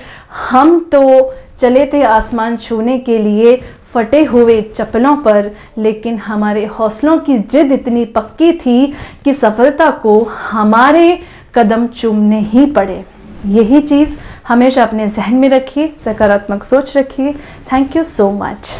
हम तो चले थे आसमान छूने के लिए फटे हुए चप्पलों पर, लेकिन हमारे हौसलों की जिद इतनी पक्की थी कि सफलता को हमारे कदम चूमने ही पड़े। यही चीज़ हमेशा अपने जहन में रखिए, सकारात्मक सोच रखिए। Thank you so much.